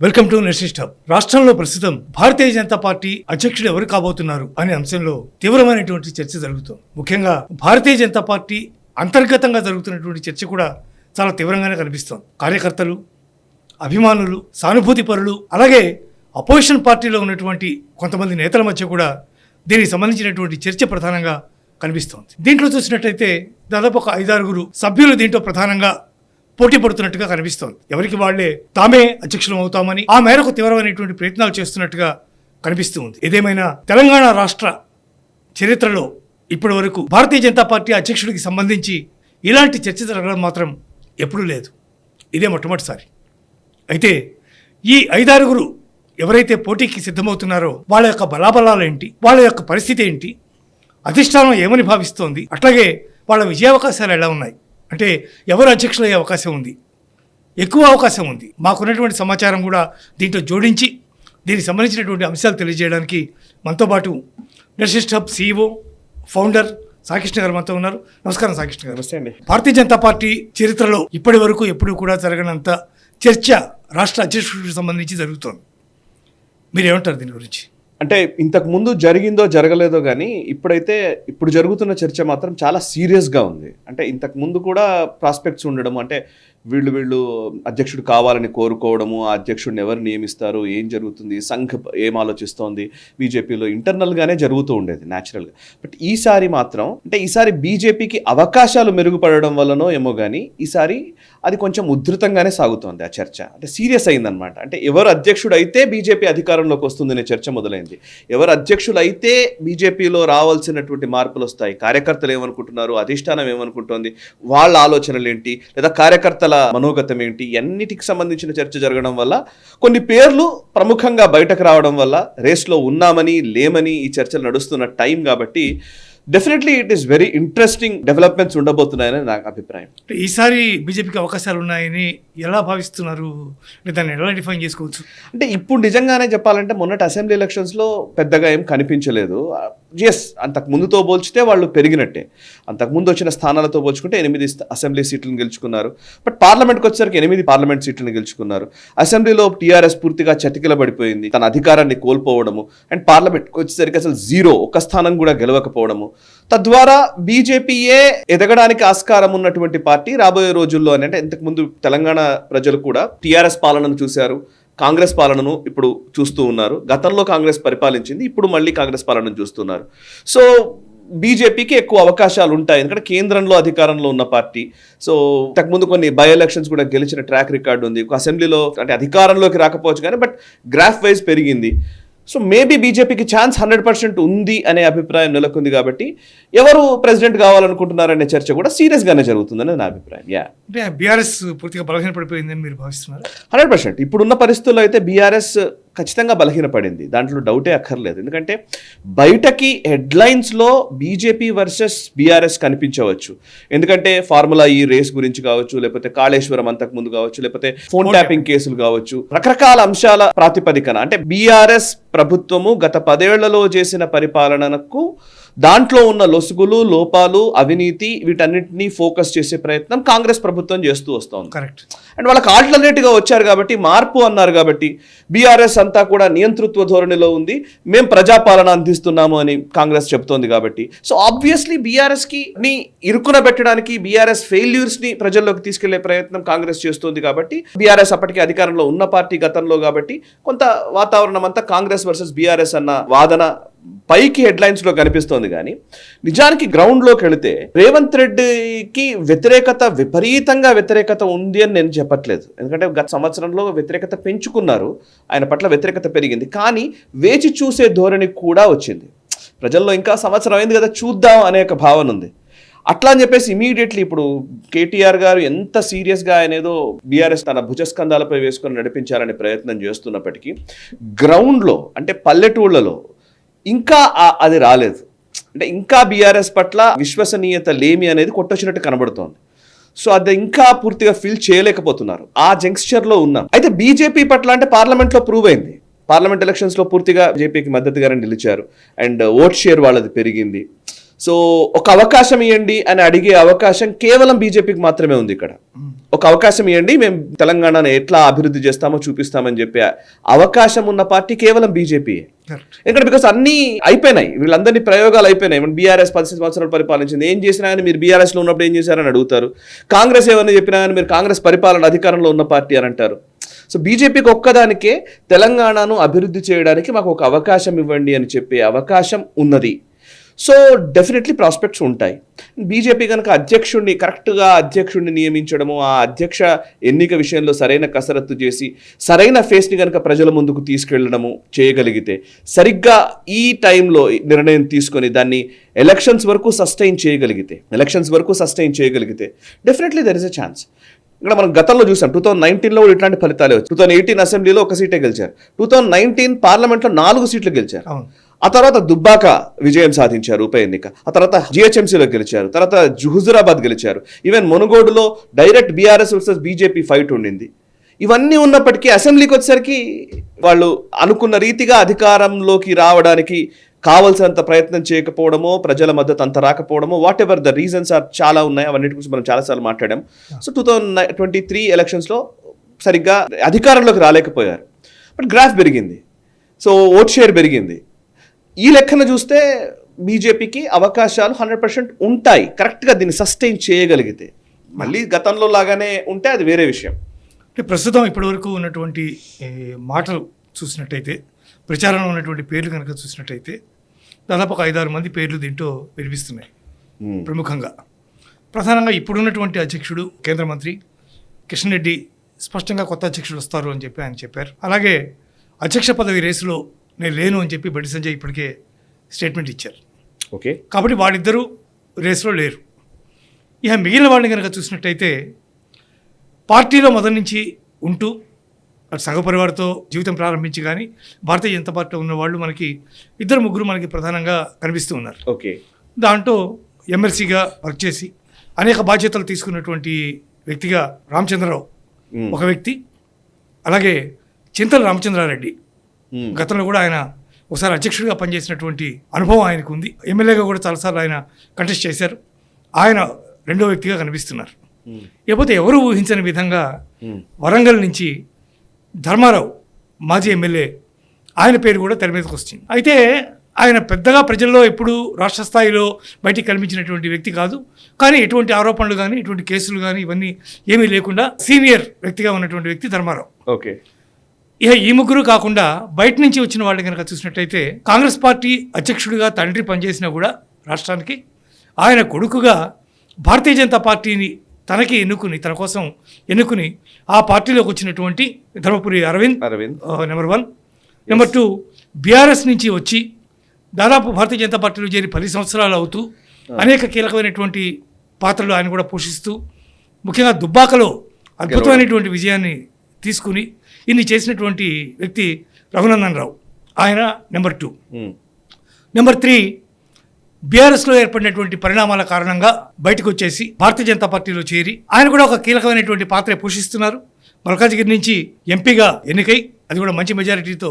Welcome to next hub. రాష్ట్రంలో ప్రస్తుతం Bharatiya Janata party అధ్యక్షుడు ఎవరు కాబోతున్నారు అనే అంశంలో తీవ్రమైనటువంటి చర్చ జరుగుతుంది. ముఖ్యంగా భారతీయ జనతా పార్టీ అంతర్గతంగా జరుగుతున్నటువంటి చర్చ కూడా చాలా తీవ్రంగానే కనిపిస్తోంది. కార్యకర్తలు, అభిమానులు, సానుభూతి పరులు, అలాగే అపోజిషన్ పార్టీలో ఉన్నటువంటి కొంతమంది నేతల మధ్య కూడా దీనికి సంబంధించినటువంటి చర్చ ప్రధానంగా కనిపిస్తోంది. దీంట్లో చూసినట్టయితే దాదాపు ఒక 5-6 సభ్యులు దీంట్లో ప్రధానంగా పోటీ పడుతున్నట్టుగా కనిపిస్తోంది. ఎవరికి వాళ్లే తామే అధ్యక్షులు అవుతామని ఆ మేరకు తీవ్రమైనటువంటి ప్రయత్నాలు చేస్తున్నట్టుగా కనిపిస్తూ ఉంది. ఏదేమైనా తెలంగాణ రాష్ట్ర చరిత్రలో ఇప్పటి వరకు భారతీయ జనతా పార్టీ అధ్యక్షుడికి సంబంధించి ఇలాంటి చర్చ జరగడం మాత్రం ఎప్పుడూ లేదు. ఇదే మొట్టమొదటిసారి. అయితే ఈ 5-6 ఎవరైతే పోటీకి సిద్ధమవుతున్నారో వాళ్ళ యొక్క బలాబలాలు ఏంటి, వాళ్ళ యొక్క పరిస్థితి ఏంటి, అధిష్టానం ఏమని భావిస్తోంది, అట్లాగే వాళ్ళ విజయావకాశాలు ఎలా ఉన్నాయి, అంటే ఎవరు అధ్యక్షులయ్యే అవకాశం ఉంది, ఎక్కువ అవకాశం ఉంది, మాకున్నటువంటి సమాచారం కూడా దీంట్లో జోడించి దీనికి సంబంధించినటువంటి అంశాలు తెలియజేయడానికి మనతో పాటు next hub CEO, founder Saikrishna గారు మనతో ఉన్నారు. నమస్కారం సాయికృష్ణ గారు. నమస్తే అండి. భారతీయ జనతా పార్టీ చరిత్రలో ఇప్పటి వరకు ఎప్పుడు కూడా జరగనంత చర్చ రాష్ట్ర అధ్యక్షుడికి సంబంధించి జరుగుతోంది. మీరేమంటారు దీని గురించి? అంటే ఇంతకు ముందు జరిగిందో జరగలేదో కానీ ఇప్పుడు జరుగుతున్న చర్చ మాత్రం చాలా సీరియస్గా ఉంది. అంటే ఇంతకు ముందు కూడా ప్రాస్పెక్ట్స్ ఉండడం, అంటే వీళ్ళు అధ్యక్షుడు కావాలని కోరుకోవడము, ఆ అధ్యక్షుడిని ఎవరు నియమిస్తారు, ఏం జరుగుతుంది, సంఘ్ ఏం ఆలోచిస్తోంది, బీజేపీలో ఇంటర్నల్గానే జరుగుతూ ఉండేది న్యాచురల్గా. బట్ ఈసారి బీజేపీకి అవకాశాలు మెరుగుపడడం వల్లనో ఏమో కానీ ఈసారి అది కొంచెం ఉధృతంగానే సాగుతోంది ఆ చర్చ. అంటే సీరియస్ అయిందనమాట. అంటే ఎవరు అధ్యక్షుడు అయితే బీజేపీ అధికారంలోకి వస్తుందనే చర్చ మొదలైంది. ఎవరు అధ్యక్షులు అయితే బీజేపీలో రావాల్సినటువంటి మార్పులు వస్తాయి, కార్యకర్తలు ఏమనుకుంటున్నారు, అధిష్టానం ఏమనుకుంటోంది, వాళ్ళ ఆలోచనలు ఏంటి, లేదా కార్యకర్తల మనోగతం ఏంటి, అన్నిటికి సంబంధించిన చర్చ జరగడం వల్ల కొన్ని పేర్లు ప్రముఖంగా బయటకు రావడం వల్ల రేస్లో ఉన్నామని లేమని ఈ చర్చలు నడుస్తున్న టైం కాబట్టి definitely it is very interesting developments ఉండబోతున్నాయని నాకు అభిప్రాయం. ఈసారి బీజేపీకి అవకాశాలు ఉన్నాయని ఎలా భావిస్తున్నారు, దాన్ని ఎలా డిఫైన్ చేసుకోవచ్చు? అంటే ఇప్పుడు నిజంగానే చెప్పాలంటే మొన్నటి అసెంబ్లీ ఎలక్షన్స్లో పెద్దగా ఏం కనిపించలేదు. ఎస్, అంతకు ముందుతో పోల్చితే వాళ్ళు పెరిగినట్టే. అంతకుముందు వచ్చిన స్థానాలతో పోల్చుకుంటే 8 అసెంబ్లీ సీట్లను గెలుచుకున్నారు. బట్ పార్లమెంట్కి వచ్చేసరికి 8 పార్లమెంట్ సీట్లను గెలుచుకున్నారు. అసెంబ్లీలో టీఆర్ఎస్ పూర్తిగా చతికిలబడిపోయింది, తన అధికారాన్ని కోల్పోవడము. అండ్ పార్లమెంట్కి వచ్చేసరికి అసలు 0, ఒక్క స్థానం కూడా గెలవకపోవడము. తద్వారా బీజేపీయే ఎదగడానికి ఆస్కారం ఉన్నటువంటి పార్టీ రాబోయే రోజుల్లో అని. అంటే ఇంతకుముందు తెలంగాణ ప్రజలు కూడా టీఆర్ఎస్ పాలనను చూశారు, కాంగ్రెస్ పాలనను ఇప్పుడు చూస్తూ ఉన్నారు. గతంలో కాంగ్రెస్ పరిపాలించింది, ఇప్పుడు మళ్ళీ కాంగ్రెస్ పాలనను చూస్తున్నారు. సో బీజేపీకి ఎక్కువ అవకాశాలు ఉంటాయి, ఎందుకంటే కేంద్రంలో అధికారంలో ఉన్న పార్టీ. సో ఇంతకుముందు కొన్ని బై ఎలక్షన్స్ కూడా గెలిచిన ట్రాక్ రికార్డు ఉంది. అసెంబ్లీలో అంటే అధికారంలోకి రాకపోవచ్చు కానీ బట్ గ్రాఫ్ వైజ్ పెరిగింది. సో మేబీ బీజేపీకి ఛాన్స్ 100% ఉంది అనే అభిప్రాయం నెలకొంది. కాబట్టి ఎవరు ప్రెసిడెంట్ కావాలనుకుంటున్నారనే చర్చ కూడా సీరియస్గానే జరుగుతుందని నా అభిప్రాయం. అంటే బీఆర్ఎస్ పూర్తిగా బలహీనపడిపోయిందని మీరు భావిస్తున్నారు? 100%. ఇప్పుడున్న పరిస్థితుల్లో అయితే బీఆర్ఎస్ ఖచ్చితంగా బలహీనపడింది, దాంట్లో డౌటే అక్కర్లేదు. ఎందుకంటే బయటకి హెడ్లైన్స్లో బీజేపీ వర్సెస్ బీఆర్ఎస్ కనిపించవచ్చు. ఎందుకంటే ఫార్ములా ఈ రేస్ గురించి కావచ్చు, లేకపోతే కాళేశ్వరం అంతకుముందు కావచ్చు, లేకపోతే ఫోన్ ట్యాపింగ్ కేసులు కావచ్చు, రకరకాల అంశాల ప్రాతిపదికన అంటే బీఆర్ఎస్ ప్రభుత్వము గత 10 ఏళ్లలో చేసిన పరిపాలనకు దాంట్లో ఉన్న లొసుగులు, లోపాలు, అవినీతి వీటన్నిటినీ ఫోకస్ చేసే ప్రయత్నం కాంగ్రెస్ ప్రభుత్వం చేస్తూ వస్తుంది. కరెక్ట్. అండ్ వాళ్ళకి ఆల్టర్నేటివ్గా వచ్చారు కాబట్టి, మార్పు అన్నారు కాబట్టి బీఆర్ఎస్ అంతా కూడా నియంతృత్వ ధోరణిలో ఉంది, మేము ప్రజాపాలన అందిస్తున్నాము అని కాంగ్రెస్ చెప్తోంది కాబట్టి. సో ఆబ్వియస్లీ బీఆర్ఎస్కి ఇరుకున పెట్టడానికి, బీఆర్ఎస్ ఫెయిల్యూర్స్ని ప్రజల్లోకి తీసుకెళ్లే ప్రయత్నం కాంగ్రెస్ చేస్తుంది కాబట్టి, బీఆర్ఎస్ అప్పటికే అధికారంలో ఉన్న పార్టీ గతంలో కాబట్టి కొంత వాతావరణం అంతా కాంగ్రెస్ వర్సెస్ బీఆర్ఎస్ అన్న వాదన పైకి హెడ్లైన్స్లో కనిపిస్తోంది. కానీ నిజానికి గ్రౌండ్లోకి వెళితే రేవంత్ రెడ్డికి విపరీతంగా వ్యతిరేకత ఉంది అని నేను చెప్పట్లేదు. ఎందుకంటే గత సంవత్సరంలో వ్యతిరేకత పెంచుకున్నారు, ఆయన పట్ల వ్యతిరేకత పెరిగింది. కానీ వేచి చూసే ధోరణి కూడా వచ్చింది ప్రజల్లో. ఇంకా సంవత్సరం అయింది కదా, చూద్దాం అనే ఒక భావన ఉంది. అట్లా అని చెప్పేసి ఇమీడియట్లీ ఇప్పుడు కేటీఆర్ గారు ఎంత సీరియస్గా ఆయన ఏదో బీఆర్ఎస్ తన భుజస్కంధాలపై వేసుకొని నడిపించాలనే ప్రయత్నం చేస్తున్నప్పటికీ గ్రౌండ్లో అంటే పల్లెటూళ్ళలో ఇంకా అది రాలేదు. అంటే ఇంకా బీఆర్ఎస్ పట్ల విశ్వసనీయత లేమి అనేది కొట్టొచ్చినట్టు కనబడుతోంది. సో అది ఇంకా పూర్తిగా ఫిల్ చేయలేకపోతున్నారు. ఆ జంక్షర్లో ఉన్నాం. అయితే బీజేపీ పట్ల అంటే పార్లమెంట్లో ప్రూవ్ అయింది. పార్లమెంట్ ఎలక్షన్స్లో పూర్తిగా బీజేపీకి మద్దతుగానే నిలిచారు అండ్ ఓట్ షేర్ వాళ్ళది పెరిగింది. సో ఒక అవకాశం ఇవ్వండి అని అడిగే అవకాశం కేవలం బీజేపీకి మాత్రమే ఉంది ఇక్కడ. ఒక అవకాశం ఇవ్వండి, మేము తెలంగాణను ఎట్లా అభివృద్ధి చేస్తామో చూపిస్తామని చెప్పే అవకాశం ఉన్న పార్టీ కేవలం బీజేపీ. ఎందుకంటే బికాస్ అన్ని అయిపోయినాయి, వీళ్ళందరినీ ప్రయోగాలు అయిపోయినాయి. బీఆర్ఎస్ 10 సంవత్సరాలు పరిపాలించింది, ఏం చేసినా కానీ మీరు బీఆర్ఎస్లో ఉన్నప్పుడు ఏం చేశారని అడుగుతారు. కాంగ్రెస్ ఏమన్నా చెప్పినా కానీ మీరు కాంగ్రెస్ పరిపాలన అధికారంలో ఉన్న పార్టీ అని అంటారు. సో బీజేపీకి ఒక్కదానికే తెలంగాణను అభివృద్ధి చేయడానికి మాకు ఒక అవకాశం ఇవ్వండి అని చెప్పే అవకాశం ఉన్నది. సో డెఫినెట్లీ ప్రాస్పెక్ట్స్ ఉంటాయి. బీజేపీ కనుక కరెక్ట్గా అధ్యక్షుడిని నియమించడము, ఆ అధ్యక్ష ఎన్నిక విషయంలో సరైన కసరత్తు చేసి సరైన ఫేస్ని కనుక ప్రజల ముందుకు తీసుకెళ్లడము చేయగలిగితే, సరిగ్గా ఈ టైంలో నిర్ణయం తీసుకొని దాన్ని ఎలక్షన్స్ వరకు సస్టైన్ చేయగలిగితే definitely there is a chance. ఇక్కడ మనం గతంలో చూసాం, 2019లో కూడా ఇట్లాంటి ఫలితాలే వచ్చాయి. 2018 అసెంబ్లీలో 1 సీటే గెలిచారు, 2019 పార్లమెంట్లో 4 సీట్లు గెలిచారు. ఆ తర్వాత దుబ్బాక విజయం సాధించారు ఉప ఎన్నిక, ఆ తర్వాత జిహెచ్ఎంసీలో గెలిచారు, తర్వాత హుజురాబాద్ గెలిచారు. ఈవెన్ మునుగోడులో direct BRS versus BJP fight ఉండింది. ఇవన్నీ ఉన్నప్పటికీ అసెంబ్లీకి వచ్చేసరికి వాళ్ళు అనుకున్న రీతిగా అధికారంలోకి రావడానికి కావాల్సినంత ప్రయత్నం చేయకపోవడమో, ప్రజల మద్దతు అంత రాకపోవడమో, whatever the reasons are చాలా ఉన్నాయి. అవన్నిటి గురించి మనం చాలాసార్లు మాట్లాడాం. సో 2023 ఎలక్షన్స్లో సరిగ్గా అధికారంలోకి రాలేకపోయారు. బట్ గ్రాఫ్ పెరిగింది, సో ఓట్ షేర్ పెరిగింది. ఈ లెక్కన చూస్తే బీజేపీకి అవకాశాలు 100% ఉంటాయి, కరెక్ట్గా దీన్ని సస్టైన్ చేయగలిగితే. మళ్ళీ గతంలో లాగానే ఉంటే అది వేరే విషయం. అంటే ప్రస్తుతం ఇప్పటివరకు ఉన్నటువంటి మాటలు చూసినట్టయితే, ప్రచారంలో ఉన్నటువంటి పేర్లు కనుక చూసినట్టయితే దాదాపు ఒక 5-6 మంది పేర్లు దీంట్లో వినిపిస్తున్నాయి. ప్రముఖంగా ప్రధానంగా ఇప్పుడున్నటువంటి అధ్యక్షుడు కేంద్ర మంత్రి కిషన్ రెడ్డి స్పష్టంగా కొత్త అధ్యక్షుడు వస్తారు అని చెప్పి ఆయన చెప్పారు. అలాగే అధ్యక్ష పదవి రేసులో నేను లేను అని చెప్పి బండి సంజయ్ ఇప్పటికే స్టేట్మెంట్ ఇచ్చారు. ఓకే, కాబట్టి వాళ్ళిద్దరూ రేసులో లేరు. ఇక మిగిలిన వాళ్ళని కనుక చూసినట్టయితే పార్టీలో మొదటి నుంచి ఉంటూ అటు సంఘ పరివార్తో జీవితం ప్రారంభించి కానీ భారతీయ జనతా పార్టీలో ఉన్న వాళ్ళు మనకి 2-3 మనకి ప్రధానంగా కనిపిస్తూ ఉన్నారు. ఓకే, దాంట్లో ఎమ్మెల్సీగా వర్క్ చేసి అనేక బాధ్యతలు తీసుకున్నటువంటి వ్యక్తిగా రామచంద్రరావు ఒక వ్యక్తి, అలాగే చింతల రామచంద్రారెడ్డి గతంలో కూడా ఆయన ఒకసారి అధ్యక్షుడిగా పనిచేసినటువంటి అనుభవం ఆయనకు ఉంది. ఎమ్మెల్యేగా కూడా చాలాసార్లు ఆయన కంటెస్ట్ చేశారు. ఆయన రెండో వ్యక్తిగా కనిపిస్తున్నారు. లేకపోతే ఎవరు ఊహించని విధంగా వరంగల్ నుంచి ధర్మారావు మాజీ ఎమ్మెల్యే, ఆయన పేరు కూడా తెర మీదకి వచ్చింది. అయితే ఆయన పెద్దగా ప్రజల్లో ఎప్పుడు రాష్ట్ర స్థాయిలో బయటికి కనిపించినటువంటి వ్యక్తి కాదు. కానీ ఎటువంటి ఆరోపణలు కానీ ఎటువంటి కేసులు కానీ ఇవన్నీ ఏమీ లేకుండా సీనియర్ వ్యక్తిగా ఉన్నటువంటి వ్యక్తి ధర్మారావు. ఓకే, ఇక ఈ ముగ్గురు కాకుండా బయట నుంచి వచ్చిన వాళ్ళు కనుక చూసినట్టయితే కాంగ్రెస్ పార్టీ అధ్యక్షుడిగా తండ్రి పనిచేసినా కూడా రాష్ట్రానికి, ఆయన కొడుకుగా భారతీయ జనతా పార్టీని తన కోసం ఎన్నుకుని ఆ పార్టీలోకి వచ్చినటువంటి Dharmapuri Arvind number 1. Number 2 BRS నుంచి వచ్చి దాదాపు భారతీయ జనతా పార్టీలో చేరి 10 సంవత్సరాలు అవుతూ అనేక కీలకమైనటువంటి పాత్రలు ఆయన కూడా పోషిస్తూ, ముఖ్యంగా దుబ్బాకలో అద్భుతమైనటువంటి విజయాన్ని తీసుకుని ఇన్ని చేసినటువంటి వ్యక్తి రఘునందన్ రావు, ఆయన నెంబర్ 2. నెంబర్ 3 బీఆర్ఎస్లో ఏర్పడినటువంటి పరిణామాల కారణంగా బయటకు వచ్చేసి భారతీయ జనతా పార్టీలో చేరి ఆయన కూడా ఒక కీలకమైనటువంటి పాత్ర పోషిస్తున్నారు. మల్కాజ్గిరి నుంచి ఎంపీగా ఎన్నికై, అది కూడా మంచి మెజారిటీతో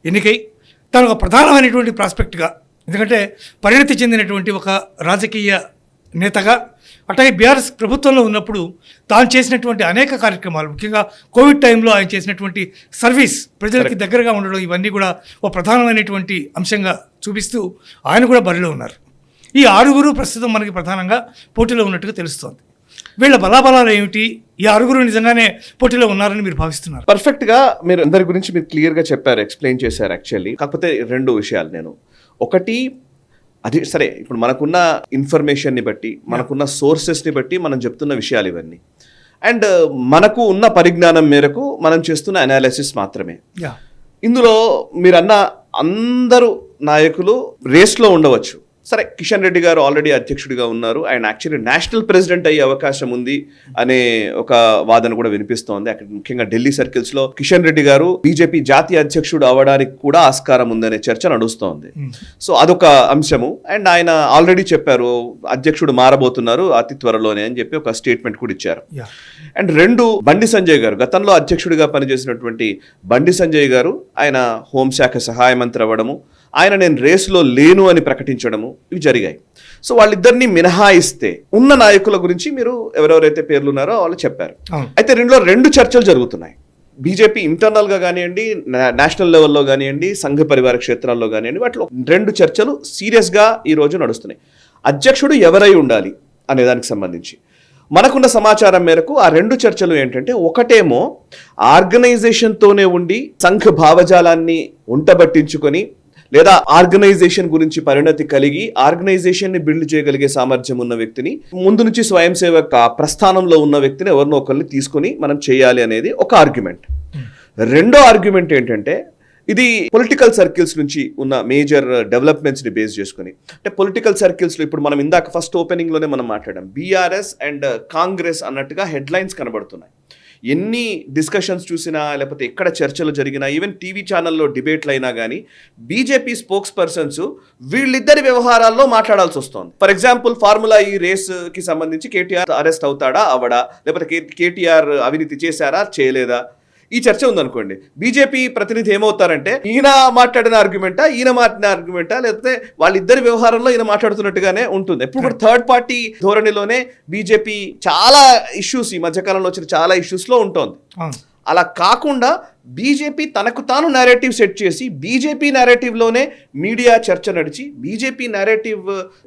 ఎన్నికై, తను ఒక ప్రధానమైనటువంటి ప్రాస్పెక్ట్గా, ఎందుకంటే పరిణతి చెందినటువంటి ఒక రాజకీయ నేతగా, అట్లాగే బీఆర్ఎస్ ప్రభుత్వంలో ఉన్నప్పుడు తాను చేసినటువంటి అనేక కార్యక్రమాలు, ముఖ్యంగా కోవిడ్ టైంలో ఆయన చేసినటువంటి సర్వీస్, ప్రజలకి దగ్గరగా ఉండడం, ఇవన్నీ కూడా ఒక ప్రధానమైనటువంటి అంశంగా చూపిస్తూ ఆయన కూడా బరిలో ఉన్నారు. ఈ 6 ప్రస్తుతం మనకి ప్రధానంగా పోటీలో ఉన్నట్టుగా తెలుస్తోంది. వీళ్ళ బలాబలాలు ఏమిటి? ఈ 6 నిజంగానే పోటీలో ఉన్నారని మీరు భావిస్తున్నారు? పర్ఫెక్ట్గా మీరు అందరి గురించి మీరు క్లియర్గా చెప్పారు, ఎక్స్ప్లెయిన్ చేశారు. యాక్చువల్లీ కాకపోతే 2 విషయాలు ఒకటి, అది సరే, ఇప్పుడు మనకున్న ఇన్ఫర్మేషన్ని బట్టి, మనకున్న సోర్సెస్ని బట్టి మనం చెప్తున్న విషయాలు ఇవన్నీ, అండ్ మనకు ఉన్న పరిజ్ఞానం మేరకు మనం చేస్తున్న అనాలిసిస్ మాత్రమే. ఇందులో మీరన్న అందరూ నాయకులు రేస్లో ఉండవచ్చు. సరే, కిషన్ రెడ్డి గారు ఆల్రెడీ అధ్యక్షుడిగా ఉన్నారు, ఆయన యాక్చువల్లీ నేషనల్ ప్రెసిడెంట్ అయ్యే అవకాశం ఉంది అనే ఒక వాదన కూడా వినిపిస్తోంది. అక్కడ ముఖ్యంగా ఢిల్లీ సర్కిల్స్లో కిషన్ రెడ్డి గారు బీజేపీ జాతీయ అధ్యక్షుడు అవ్వడానికి కూడా ఆస్కారం ఉందనే చర్చ నడుస్తోంది. సో అదొక అంశము. అండ్ ఆయన ఆల్రెడీ చెప్పారు అధ్యక్షుడు మారబోతున్నారు అతి త్వరలోనే అని చెప్పి ఒక స్టేట్మెంట్ కూడా ఇచ్చారు. అండ్ 2, బండి సంజయ్ గారు, గతంలో అధ్యక్షుడిగా పనిచేసినటువంటి బండి సంజయ్ గారు, ఆయన హోంశాఖ సహాయ మంత్రి అవ్వడము, ఆయన నేను రేసులో లేను అని ప్రకటించడము ఇవి జరిగాయి. సో వాళ్ళిద్దరిని మినహాయిస్తే ఉన్న నాయకుల గురించి మీరు ఎవరెవరైతే పేర్లు ఉన్నారో వాళ్ళు చెప్పారు. అయితే రెండు చర్చలు జరుగుతున్నాయి. బీజేపీ ఇంటర్నల్ గా కానివ్వండి, నేషనల్ లెవెల్లో కానివ్వండి, సంఘ పరివార క్షేత్రాల్లో కానివ్వండి, వాటిలో 2 చర్చలు సీరియస్ గా ఈ రోజు నడుస్తున్నాయి. అధ్యక్షుడు ఎవరై ఉండాలి అనే దానికి సంబంధించి మనకున్న సమాచారం మేరకు ఆ 2 చర్చలు ఏంటంటే, ఒకటేమో ఆర్గనైజేషన్తోనే ఉండి సంఘ భావజాలాన్ని ఉంటబట్టించుకొని లేదా ఆర్గనైజేషన్ గురించి పరిణతి కలిగి ఆర్గనైజేషన్ ని బిల్డ్ చేయగలిగే సామర్థ్యం ఉన్న వ్యక్తిని, ముందు నుంచి స్వయం సేవక ప్రస్థానంలో ఉన్న వ్యక్తిని ఎవరినో ఒకరిని తీసుకొని మనం చేయాలి అనేది ఒక ఆర్గ్యుమెంట్. రెండో ఆర్గ్యుమెంట్ ఏంటంటే, ఇది పొలిటికల్ సర్కిల్స్ నుంచి ఉన్న మేజర్ డెవలప్మెంట్స్ ని బేస్ చేసుకుని, అంటే పొలిటికల్ సర్కిల్స్ లో ఇప్పుడు మనం ఇందాక ఫస్ట్ ఓపెనింగ్ లోనే మనం మాట్లాడాం, బీఆర్ఎస్ అండ్ కాంగ్రెస్ అన్నట్టుగా హెడ్లైన్స్ కనబడుతున్నాయి. ఎన్ని డిస్కషన్స్ చూసినా లేకపోతే ఎక్కడ చర్చలు జరిగినా, ఈవెన్ టీవీ ఛానల్లో డిబేట్లు అయినా కానీ బీజేపీ స్పోక్స్ పర్సన్స్ వీళ్ళిద్దరి వ్యవహారాల్లో మాట్లాడాల్సి వస్తుంది. ఫర్ ఎగ్జాంపుల్, ఫార్ములా ఈ రేస్ కి సంబంధించి కేటీఆర్ అరెస్ట్ అవుతాడా అవడా, లేకపోతే కేటీఆర్ అవినీతి చేశారా చేయలేదా, ఈ చర్చ ఉందనుకోండి. బీజేపీ ప్రతినిధి ఏమవుతారంటే, ఈయన మాట్లాడిన ఆర్గ్యుమెంటా, ఈయన మాట్లాడిన ఆర్గ్యుమెంటా, లేకపోతే వాళ్ళిద్దరి వ్యవహారంలో ఈయన మాట్లాడుతున్నట్టుగానే ఉంటుంది. ఎప్పుడు కూడా థర్డ్ పార్టీ ధోరణిలోనే బీజేపీ చాలా ఇష్యూస్, ఈ మధ్యకాలంలో వచ్చిన చాలా ఇష్యూస్ లో ఉంటుంది. అలా కాకుండా బీజేపీ తనకు తాను నేరేటివ్ సెట్ చేసి, బీజేపీ నేరేటివ్ లోనే మీడియా చర్చ నడిచి, బీజేపీ నేరేటివ్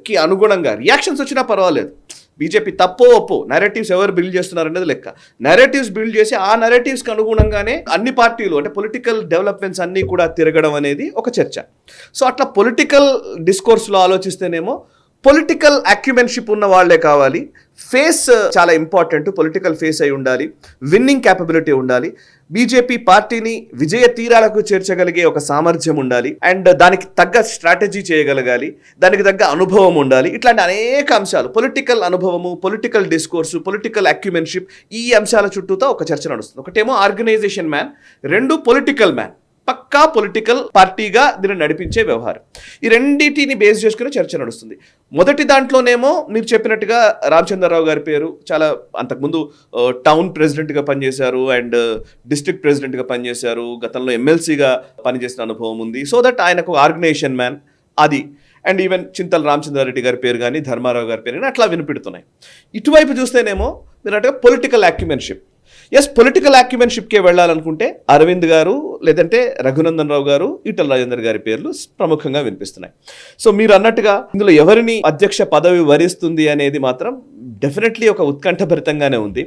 కి అనుగుణంగా రియాక్షన్స్ వచ్చినా పర్వాలేదు, బీజేపీ తప్పో ఒప్పో నెరేటివ్స్ ఎవరు బిల్డ్ చేస్తున్నారు అనేది లెక్క. నెరేటివ్స్ బిల్డ్ చేసి ఆ నెరేటివ్స్కి అనుగుణంగానే అన్ని పార్టీలు, అంటే పొలిటికల్ డెవలప్మెంట్స్ అన్నీ కూడా తిరగడం అనేది ఒక చర్చ. సో అట్లా పొలిటికల్ డిస్కోర్స్లో ఆలోచిస్తేనేమో పొలిటికల్ అక్యుమెన్షిప్ ఉన్న వాళ్లే కావాలి, ఫేస్ చాలా ఇంపార్టెంట్, పొలిటికల్ ఫేస్ అయి ఉండాలి, విన్నింగ్ క్యాపబిలిటీ ఉండాలి, బీజేపీ పార్టీని విజయ తీరాలకు చేర్చగలిగే ఒక సామర్థ్యం ఉండాలి, అండ్ దానికి తగ్గ స్ట్రాటజీ చేయగలగాలి, దానికి తగ్గ అనుభవం ఉండాలి. ఇట్లాంటి అనేక అంశాలు, పొలిటికల్ అనుభవము, పొలిటికల్ డిస్కోర్సు, పొలిటికల్ అక్యుమెన్షిప్, ఈ అంశాల చుట్టూతో ఒక చర్చ నడుస్తుంది. ఒకటేమో ఆర్గనైజేషన్ మ్యాన్, 2 పొలిటికల్ మ్యాన్, పక్కా పొలిటికల్ పార్టీగా దీన్ని నడిపించే వ్యవహారం. ఈ రెండింటిని బేస్ చేసుకుని చర్చ నడుస్తుంది. మొదటి దాంట్లోనేమో మీరు చెప్పినట్టుగా రామచంద్రరావు గారి పేరు, చాలా అంతకుముందు టౌన్ ప్రెసిడెంట్గా పనిచేశారు అండ్ డిస్ట్రిక్ట్ ప్రెసిడెంట్గా పనిచేశారు, గతంలో ఎమ్మెల్సీగా పనిచేసిన అనుభవం ఉంది. సో దట్ ఆయనకు ఆర్గనైజేషన్ మ్యాన్ అది, అండ్ ఈవెన్ చింతల రామచంద్రారెడ్డి గారి పేరు కానీ, ధర్మారావు గారి పేరు కానీ అట్లా వినిపిడుతున్నాయి. ఇటువైపు చూస్తేనేమో మీరు అంటే పొలిటికల్ అక్యుమెన్షిప్, ఎస్ పొలిటికల్ అక్యుమెన్షిప్కే వెళ్ళాలనుకుంటే అరవింద్ గారు, లేదంటే రఘునందన్ రావు గారు, ఈటల రాజేందర్ గారి పేర్లు ప్రముఖంగా వినిపిస్తున్నాయి. సో మీరు అన్నట్టుగా ఇందులో ఎవరిని అధ్యక్ష పదవి వరిస్తుంది అనేది మాత్రం డెఫినెట్లీ ఒక ఉత్కంఠభరితంగానే ఉంది.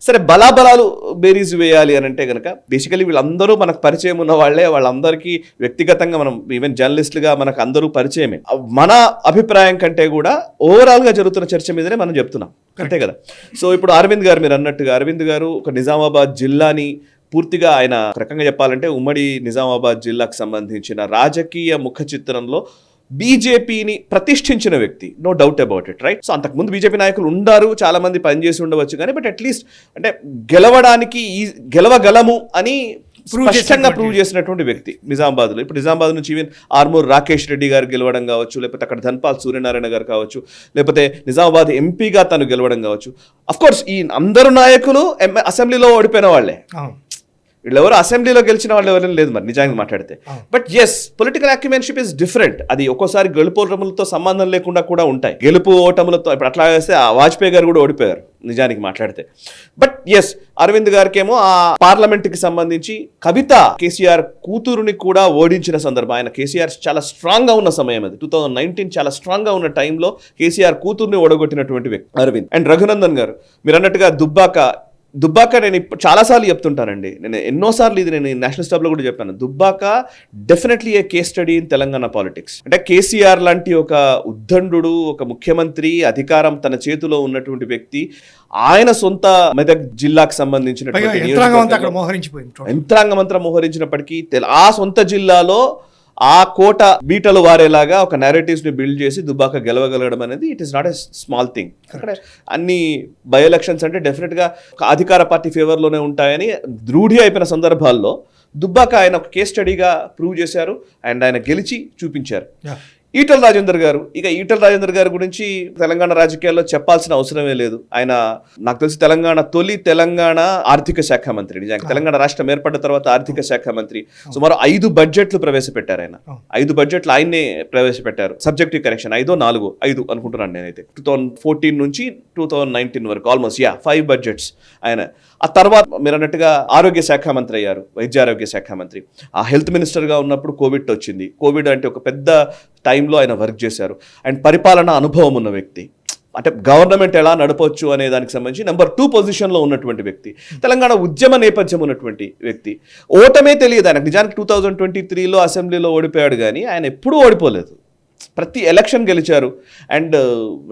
సరే, బలాబలాలు బేరీజ్ వేయాలి అని అంటే కనుక బేసికలీ వీళ్ళందరూ మనకు పరిచయం ఉన్న వాళ్ళే, వాళ్ళందరికీ వ్యక్తిగతంగా మనం ఈవెన్ జర్నలిస్టులుగా మనకు అందరూ పరిచయమే. మన అభిప్రాయం కంటే కూడా ఓవరాల్గా జరుగుతున్న చర్చ మీదనే మనం చెప్తున్నాం, అంతే కదా. సో ఇప్పుడు అరవింద్ గారు, మీరు అన్నట్టుగా అరవింద్ గారు ఒక నిజామాబాద్ జిల్లాని పూర్తిగా, ఆయన ఒక రకంగా చెప్పాలంటే ఉమ్మడి నిజామాబాద్ జిల్లాకు సంబంధించిన రాజకీయ ముఖ చిత్రంలో బీజేపీని ప్రతిష్ఠించిన వ్యక్తి, no doubt about it, right. So అంతకుముందు బీజేపీ నాయకులు ఉండారు, చాలా మంది పనిచేసి ఉండవచ్చు కానీ, బట్ అట్లీస్ట్ అంటే గెలవడానికి గెలవగలము అని స్పష్టంగా ప్రూవ్ చేసినటువంటి వ్యక్తి నిజామాబాద్లో. ఇప్పుడు నిజామాబాద్ నుంచి ఈవెన్ ఆర్మూర్ రాకేష్ రెడ్డి గారు గెలవడం కావచ్చు, లేకపోతే అక్కడ ధన్పాల్ సూర్యనారాయణ గారు కావచ్చు, లేకపోతే నిజామాబాద్ ఎంపీగా తను గెలవడం కావచ్చు. అఫ్ కోర్స్ ఈ అందరు నాయకులు అసెంబ్లీలో ఓడిపోయిన వాళ్ళే, వీళ్ళెవరు అసెంబ్లీలో గెలిచిన వాళ్ళు ఎవరైనా లేదు మరి నిజానికి మాట్లాడితే. But yes, political acumenship is different. అది ఒక్కోసారి గెలుపు ఓటములతో సంబంధం లేకుండా కూడా ఉంటాయి. గెలుపు ఓటములతో ఇప్పుడు అట్లా వేస్తే వాజ్పేయి గారు కూడా ఓడిపోయారు నిజానికి మాట్లాడితే. బట్ ఎస్, అరవింద్ గారికి ఏమో ఆ పార్లమెంట్ కి సంబంధించి కవిత కేసీఆర్ కూతురుని కూడా ఓడించిన సందర్భం. ఆయన కేసీఆర్ చాలా స్ట్రాంగ్ గా ఉన్న సమయం అది, 2019 చాలా స్ట్రాంగ్ గా ఉన్న టైంలో కేసీఆర్ కూతుర్ని ఓడగొట్టినటువంటి వ్యక్తి అరవింద్. అండ్ రఘునందన్ గారు, మీరు అన్నట్టుగా దుబ్బాక నేను చాలాసార్లు చెప్తుంటానండి, నేను ఎన్నోసార్లు ఇది నేను నేషనల్ స్టాబ్లో కూడా చెప్పాను, Dubbaka definitely A case study in Telangana politics. అంటే కేసీఆర్ లాంటి ఒక ఉద్దండు, ఒక ముఖ్యమంత్రి, అధికారం తన చేతిలో ఉన్నటువంటి వ్యక్తి, ఆయన సొంత మెదక్ జిల్లాకు సంబంధించినటువంటి యంత్రాంగం అంతా మోహరించినప్పటికీ ఆ సొంత జిల్లాలో ఆ కోట బీటలు వారేలాగా ఒక నేరేటివ్స్ ని బిల్డ్ చేసి దుబ్బాక గెలవగలగడం అనేది it is not a small thing. అక్కడ అన్ని బై ఎలక్షన్స్ అంటే డెఫినెట్ గా అధికార పార్టీ ఫేవర్ లోనే ఉంటాయని రూఢి అయిపోయిన సందర్భాల్లో దుబ్బాక ఆయన ఒక కేస్ స్టడీగా ప్రూవ్ చేశారు అండ్ ఆయన గెలిచి చూపించారు. ఈటల రాజేందర్ గారు, ఇక ఈటల రాజేందర్ గారి గురించి తెలంగాణ రాజకీయాల్లో చెప్పాల్సిన అవసరమే లేదు. ఆయన నాకు తెలిసి తెలంగాణ ఆర్థిక శాఖ మంత్రి. నిజానికి తెలంగాణ రాష్ట్రం ఏర్పడిన తర్వాత ఆర్థిక శాఖ మంత్రి. సుమారు 5 బడ్జెట్లు ప్రవేశపెట్టారు ఆయన. 5 బడ్జెట్లు ఆయన్నే ప్రవేశపెట్టారు. సబ్జెక్టివ్ కరెక్షన్ 5 అనుకుంటున్నాను నేనైతే. 2014 నుంచి 2019 వరకు ఆల్మోస్ట్ 5 బడ్జెట్స్ ఆయన. ఆ తర్వాత మీరు అన్నట్టుగా ఆరోగ్య శాఖ మంత్రి అయ్యారు, వైద్య ఆరోగ్య శాఖ మంత్రి. ఆ హెల్త్ మినిస్టర్గా ఉన్నప్పుడు కోవిడ్ వచ్చింది. కోవిడ్ అంటే ఒక పెద్ద టైంలో ఆయన వర్క్ చేశారు. అండ్ పరిపాలన అనుభవం ఉన్న వ్యక్తి, అంటే గవర్నమెంట్ ఎలా నడపవచ్చు అనే దానికి సంబంధించి నెంబర్ 2 పొజిషన్లో ఉన్నటువంటి వ్యక్తి, తెలంగాణ ఉద్యమ నేపథ్యం ఉన్నటువంటి వ్యక్తి. ఓటమే తెలియదు ఆయనకు. నిజానికి 2023లో అసెంబ్లీలో ఓడిపోయాడు, కానీ ఆయన ఎప్పుడూ ఓడిపోలేదు. ప్రతి ఎలక్షన్ గెలిచారు. అండ్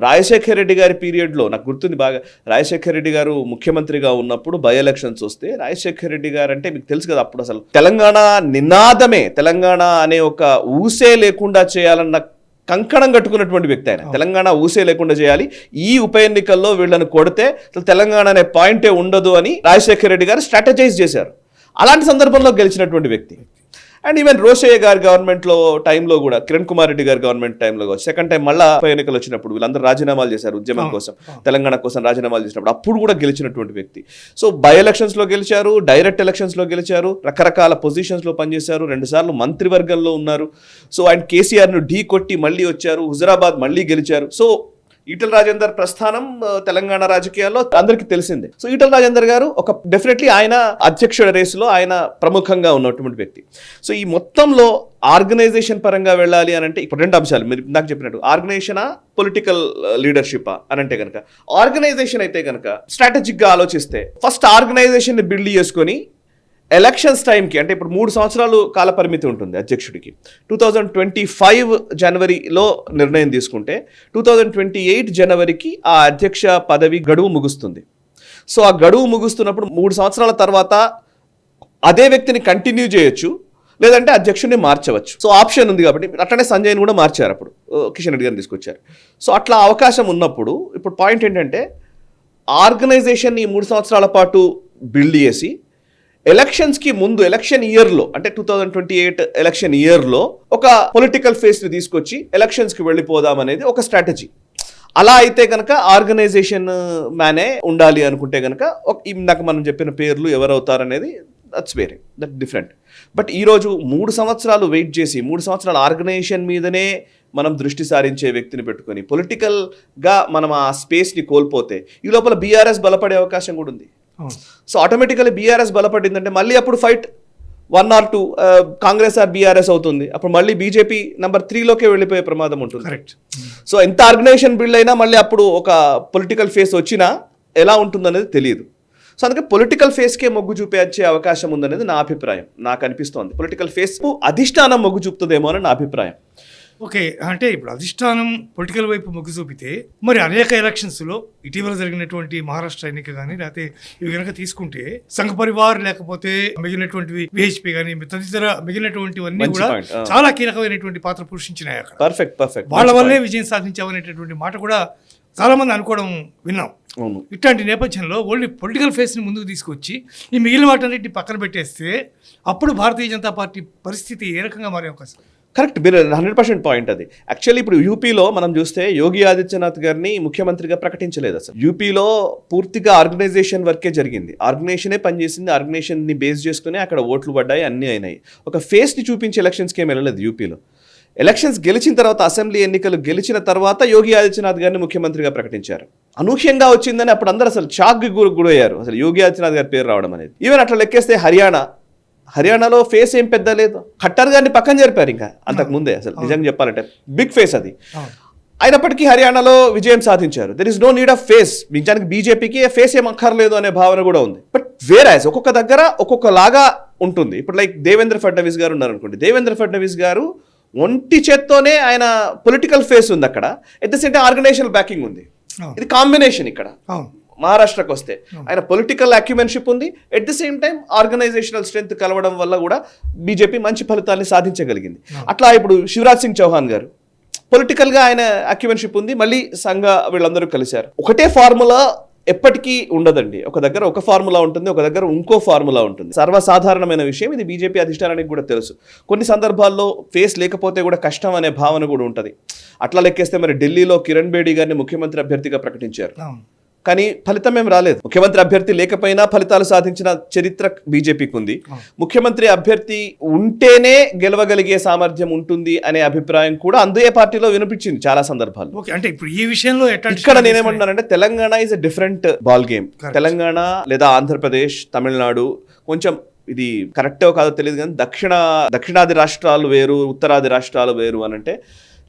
రాజశేఖర్ రెడ్డి గారి పీరియడ్లో నాకు గుర్తుంది బాగా, రాజశేఖర్ రెడ్డి గారు ముఖ్యమంత్రిగా ఉన్నప్పుడు బై ఎలక్షన్స్ వస్తే రాజశేఖర్ రెడ్డి గారు అంటే మీకు తెలుసు కదా, అప్పుడు అసలు తెలంగాణ నినాదమే తెలంగాణ అనే ఒక ఊసే లేకుండా చేయాలన్న కంకణం కట్టుకున్నటువంటి వ్యక్తి ఆయన. తెలంగాణ ఊసే లేకుండా చేయాలి, ఈ ఉప ఎన్నికల్లో వీళ్ళని కొడితే తెలంగాణ అనే పాయింటే ఉండదు అని రాజశేఖర్ రెడ్డి గారు స్ట్రాటజైజ్ చేశారు. అలాంటి సందర్భంలో గెలిచినటువంటి వ్యక్తి. అండ్ ఈవెన్ రోషయ్య గారి గవర్నమెంట్లో టైంలో కూడా, కిరణ్ కుమార్ రెడ్డి గారి గవర్నమెంట్ టైంలో కూడా, సెకండ్ టైం మళ్ళీ ఉప ఎన్నికలు వచ్చినప్పుడు వీళ్ళందరూ రాజీనామాలు చేశారు ఉద్యమం కోసం, తెలంగాణ కోసం రాజీనామాలు చేసినప్పుడు అప్పుడు కూడా గెలిచినటువంటి వ్యక్తి. సో బై ఎలక్షన్స్లో గెలిచారు, డైరెక్ట్ ఎలక్షన్స్లో గెలిచారు, రకరకాల పొజిషన్స్లో పనిచేశారు, 2 సార్లు మంత్రివర్గంలో ఉన్నారు. సో ఆయన కేసీఆర్ను ఢీ కొట్టి మళ్ళీ వచ్చారు, హుజరాబాద్ మళ్ళీ గెలిచారు. సో ఈటల రాజేందర్ ప్రస్థానం తెలంగాణ రాజకీయాల్లో అందరికీ తెలిసిందే. సో ఈటల రాజేందర్ గారు ఒక డెఫినెట్లీ ఆయన అధ్యక్షుడి రేసులో ఆయన ప్రముఖంగా ఉన్నటువంటి వ్యక్తి. సో ఈ మొత్తంలో ఆర్గనైజేషన్ పరంగా వెళ్ళాలి అని అంటే ఇప్పుడు 2 అంశాలు మీరు నాకు చెప్పినట్టు, ఆర్గనైజేషనా పొలిటికల్ లీడర్షిపా అని అంటే కనుక, ఆర్గనైజేషన్ అయితే కనుక స్ట్రాటజిక్గా ఆలోచిస్తే ఫస్ట్ ఆర్గనైజేషన్ని బిల్డ్ చేసుకొని ఎలక్షన్స్ టైంకి, అంటే ఇప్పుడు 3 సంవత్సరాలు కాల పరిమితి ఉంటుంది అధ్యక్షుడికి. 2025 జనవరిలో నిర్ణయం తీసుకుంటే 2028 జనవరికి ఆ అధ్యక్ష పదవి గడువు ముగుస్తుంది. సో ఆ గడువు ముగుస్తున్నప్పుడు 3 సంవత్సరాల తర్వాత అదే వ్యక్తిని కంటిన్యూ చేయొచ్చు, లేదంటే అధ్యక్షుడిని మార్చవచ్చు. సో ఆప్షన్ ఉంది కాబట్టి అట్లనే సంజయ్ని కూడా మార్చారు, అప్పుడు కిషన్ రెడ్డి గారిని తీసుకొచ్చారు. సో అట్లా అవకాశం ఉన్నప్పుడు ఇప్పుడు పాయింట్ ఏంటంటే ఆర్గనైజేషన్ని 3 సంవత్సరాల పాటు బిల్డ్ చేసి ఎలక్షన్స్కి ముందు ఎలక్షన్ ఇయర్లో, అంటే 2028 ఎలక్షన్ ఇయర్లో ఒక పొలిటికల్ ఫేస్ని తీసుకొచ్చి ఎలక్షన్స్కి వెళ్ళిపోదాం అనేది ఒక స్ట్రాటజీ. అలా అయితే కనుక ఆర్గనైజేషన్ మ్యానే ఉండాలి అనుకుంటే కనుక ఇందాక మనం చెప్పిన పేర్లు ఎవరవుతారనేది దట్స్ వేరే, దట్ డిఫరెంట్. బట్ ఈరోజు 3 సంవత్సరాలు వెయిట్ చేసి 3 సంవత్సరాల ఆర్గనైజేషన్ మీదనే మనం దృష్టి సారించే వ్యక్తిని పెట్టుకొని పొలిటికల్గా మనం ఆ స్పేస్ని కోల్పోతే ఈ లోపల బీఆర్ఎస్ బలపడే అవకాశం కూడా ఉంది. సో ఆటోమేటికల్లీ బీఆర్ఎస్ బలపడిందంటే మళ్ళీ అప్పుడు fight 1 or 2 Congress or BRS అవుతుంది. అప్పుడు మళ్ళీ బీజేపీ నెంబర్ 3లోకే వెళ్ళిపోయే ప్రమాదం ఉంటుంది. సో ఎంత ఆర్గనైజేషన్ బిల్డ్ అయినా మళ్ళీ అప్పుడు ఒక పొలిటికల్ ఫేస్ వచ్చినా ఎలా ఉంటుందనేది తెలియదు. సో అందుకే పొలిటికల్ ఫేస్కే మొగ్గు చూపించే అవకాశం ఉందనేది నా అభిప్రాయం. నాకు అనిపిస్తోంది పొలిటికల్ ఫేస్ అధిష్టానం మొగ్గు చూపుతుందేమో అని నా అభిప్రాయం. ఓకే, అంటే ఇప్పుడు అధిష్టానం పొలిటికల్ వైపు మొగ్గు చూపితే మరి అనేక ఎలక్షన్స్లో ఇటీవల జరిగినటువంటి మహారాష్ట్ర ఎన్నిక కానీ, లేకపోతే ఇవి కనుక తీసుకుంటే సంఘ పరివార్ లేకపోతే మిగిలినటువంటివి విహెచ్పి కానీ తదితర మిగిలినటువంటివన్నీ కూడా చాలా కీలకమైనటువంటి పాత్ర పోషించినాయి అక్కడ. పర్ఫెక్ట్. వాళ్ళ వల్లే విజయం సాధించామనేటటువంటి మాట కూడా చాలా మంది అనుకోవడం విన్నాం. ఇట్లాంటి నేపథ్యంలో ఓన్లీ పొలిటికల్ ఫేస్ని ముందుకు తీసుకొచ్చి ఈ మిగిలిన వాటన్నిటిని పక్కన పెట్టేస్తే అప్పుడు భారతీయ జనతా పార్టీ పరిస్థితి ఏ రకంగా మారే అవకాశం? కరెక్ట్, మీరు 100% పాయింట్ అది. యాక్చువల్లీ ఇప్పుడు యూపీలో మనం చూస్తే యోగి ఆదిత్యనాథ్ గారిని ముఖ్యమంత్రిగా ప్రకటించలేదు. అసలు యూపీలో పూర్తిగా ఆర్గనైజేషన్ వర్కే జరిగింది, ఆర్గనైజేషనే పనిచేసింది, ఆర్గనైజేషన్ని బేస్ చేసుకుని అక్కడ ఓట్లు పడ్డాయి, అన్నీ అయినాయి. ఒక ఫేస్ని చూపించి ఎలక్షన్స్కి ఏం వెళ్ళలేదు యూపీలో. ఎలక్షన్స్ గెలిచిన తర్వాత, అసెంబ్లీ ఎన్నికలు గెలిచిన తర్వాత యోగి ఆదిత్యనాథ్ గారిని ముఖ్యమంత్రిగా ప్రకటించారు. అనూహ్యంగా వచ్చిందని అప్పుడు అందరూ అసలు షాక్కి గురయ్యారు అసలు యోగి ఆదిత్యనాథ్ గారి పేరు రావడం అనేది. ఈవెన్ అట్లా లెక్కేస్తే హర్యానాలో ఫేస్ ఏం పెద్ద లేదు, ఖట్టర్ గారిని పక్కన జరిపారు ఇంకా అంతకు ముందే. అసలు నిజంగా చెప్పాలంటే బిగ్ ఫేస్ అది. అయినప్పటికీ హర్యానాలో విజయం సాధించారు. There is no need of face. నిజానికి బీజేపీకి ఫేస్ ఏం అక్కర్లేదు అనే భావన కూడా ఉంది. బట్ వేరాస్ ఒక్కొక్క దగ్గర ఒక్కొక్కలాగా ఉంటుంది. ఇప్పుడు లైక్ దేవేంద్ర ఫడ్నవీస్ గారు ఉన్నారనుకోండి, దేవేంద్ర ఫడ్నవీస్ గారు ఒంటి చేత్తోనే ఆయన పొలిటికల్ ఫేస్ ఉంది అక్కడ, at the same time organisational backing ఉంది. ఇది కాంబినేషన్. ఇక్కడ మహారాష్ట్రకు వస్తే ఆయన పొలిటికల్ అక్యుమెన్షిప్ ఉంది, at the same time organisational strength కలవడం వల్ల కూడా బీజేపీ మంచి ఫలితాన్ని సాధించగలిగింది. అట్లా ఇప్పుడు శివరాజ్ సింగ్ చౌహాన్ గారు పొలిటికల్గా ఆయన అక్యుమెన్షిప్ ఉంది, మళ్ళీ సంఘ వీళ్ళందరూ కలిశారు. ఒకటే ఫార్ములా ఎప్పటికీ ఉండదండి. ఒక దగ్గర ఒక ఫార్ములా ఉంటుంది, ఒక దగ్గర ఇంకో ఫార్ములా ఉంటుంది. సర్వసాధారణమైన విషయం ఇది. బీజేపీ అధిష్టానానికి కూడా తెలుసు. కొన్ని సందర్భాల్లో ఫేస్ లేకపోతే కూడా కష్టం అనే భావన కూడా ఉంటుంది. అట్లా లెక్కేస్తే మరి ఢిల్లీలో కిరణ్ బేడీ గారిని ముఖ్యమంత్రి అభ్యర్థిగా ప్రకటించారు, కానీ ఫలితం ఏం రాలేదు. ముఖ్యమంత్రి అభ్యర్థి లేకపోయినా ఫలితాలు సాధించిన చరిత్ర బీజేపీకి ఉంది. ముఖ్యమంత్రి అభ్యర్థి ఉంటేనే గెలవగలిగే సామర్థ్యం ఉంటుంది అనే అభిప్రాయం కూడా అందే పార్టీలో వినిపించింది చాలా సందర్భాల్లో. అంటే ఇప్పుడు ఈ విషయంలో ఇక్కడ నేనేమంటున్నానంటే Telangana is a different ball game. Telangana లేదా ఆంధ్రప్రదేశ్, తమిళనాడు కొంచెం ఇది కరెక్టో కాదో తెలియదు, కానీ దక్షిణాది రాష్ట్రాలు వేరు, ఉత్తరాది రాష్ట్రాలు వేరు అని అంటే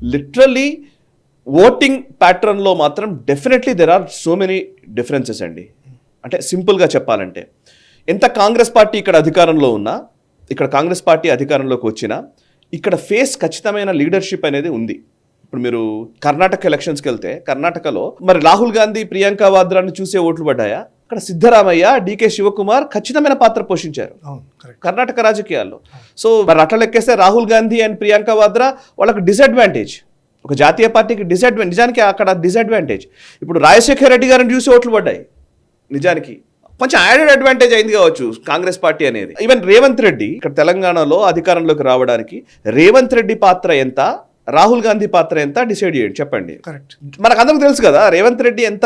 లిటరల్లీ ఓటింగ్ ప్యాటర్న్లో మాత్రం definitely there are so many differences అండి. అంటే సింపుల్గా చెప్పాలంటే ఎంత కాంగ్రెస్ పార్టీ ఇక్కడ అధికారంలో ఉన్నా, ఇక్కడ కాంగ్రెస్ పార్టీ అధికారంలోకి వచ్చినా ఇక్కడ ఫేస్ ఖచ్చితమైన లీడర్షిప్ అనేది ఉంది. ఇప్పుడు మీరు కర్ణాటక ఎలక్షన్స్కి వెళ్తే కర్ణాటకలో మరి రాహుల్ గాంధీ, ప్రియాంక వాద్రాని చూసే ఓట్లు పడ్డాయా? అక్కడ సిద్ధరామయ్య, డికే శివకుమార్ ఖచ్చితమైన పాత్ర పోషించారు కర్ణాటక రాజకీయాల్లో. సో మరి అట్లా లెక్కేస్తే రాహుల్ గాంధీ అండ్ ప్రియాంక వాద్రా వాళ్ళకి డిసడ్వాంటేజ్, ఒక జాతీయ పార్టీకి డిసడ్వాంటేజ్. నిజానికి అక్కడ డిసడ్వాంటేజ్. ఇప్పుడు రాజశేఖర్ రెడ్డి గారిని చూసి ఓట్లు పడ్డాయి. నిజానికి కొంచెం యాడెడ్ అడ్వాంటేజ్ అయింది కావచ్చు కాంగ్రెస్ పార్టీ అనేది. ఈవెన్ రేవంత్ రెడ్డి ఇక్కడ తెలంగాణలో అధికారంలోకి రావడానికి రేవంత్ రెడ్డి పాత్ర ఎంత, రాహుల్ గాంధీ పాత్ర ఎంత డిసైడ్ చేయండి చెప్పండి. మనకు అందరికి తెలుసు కదా రేవంత్ రెడ్డి ఎంత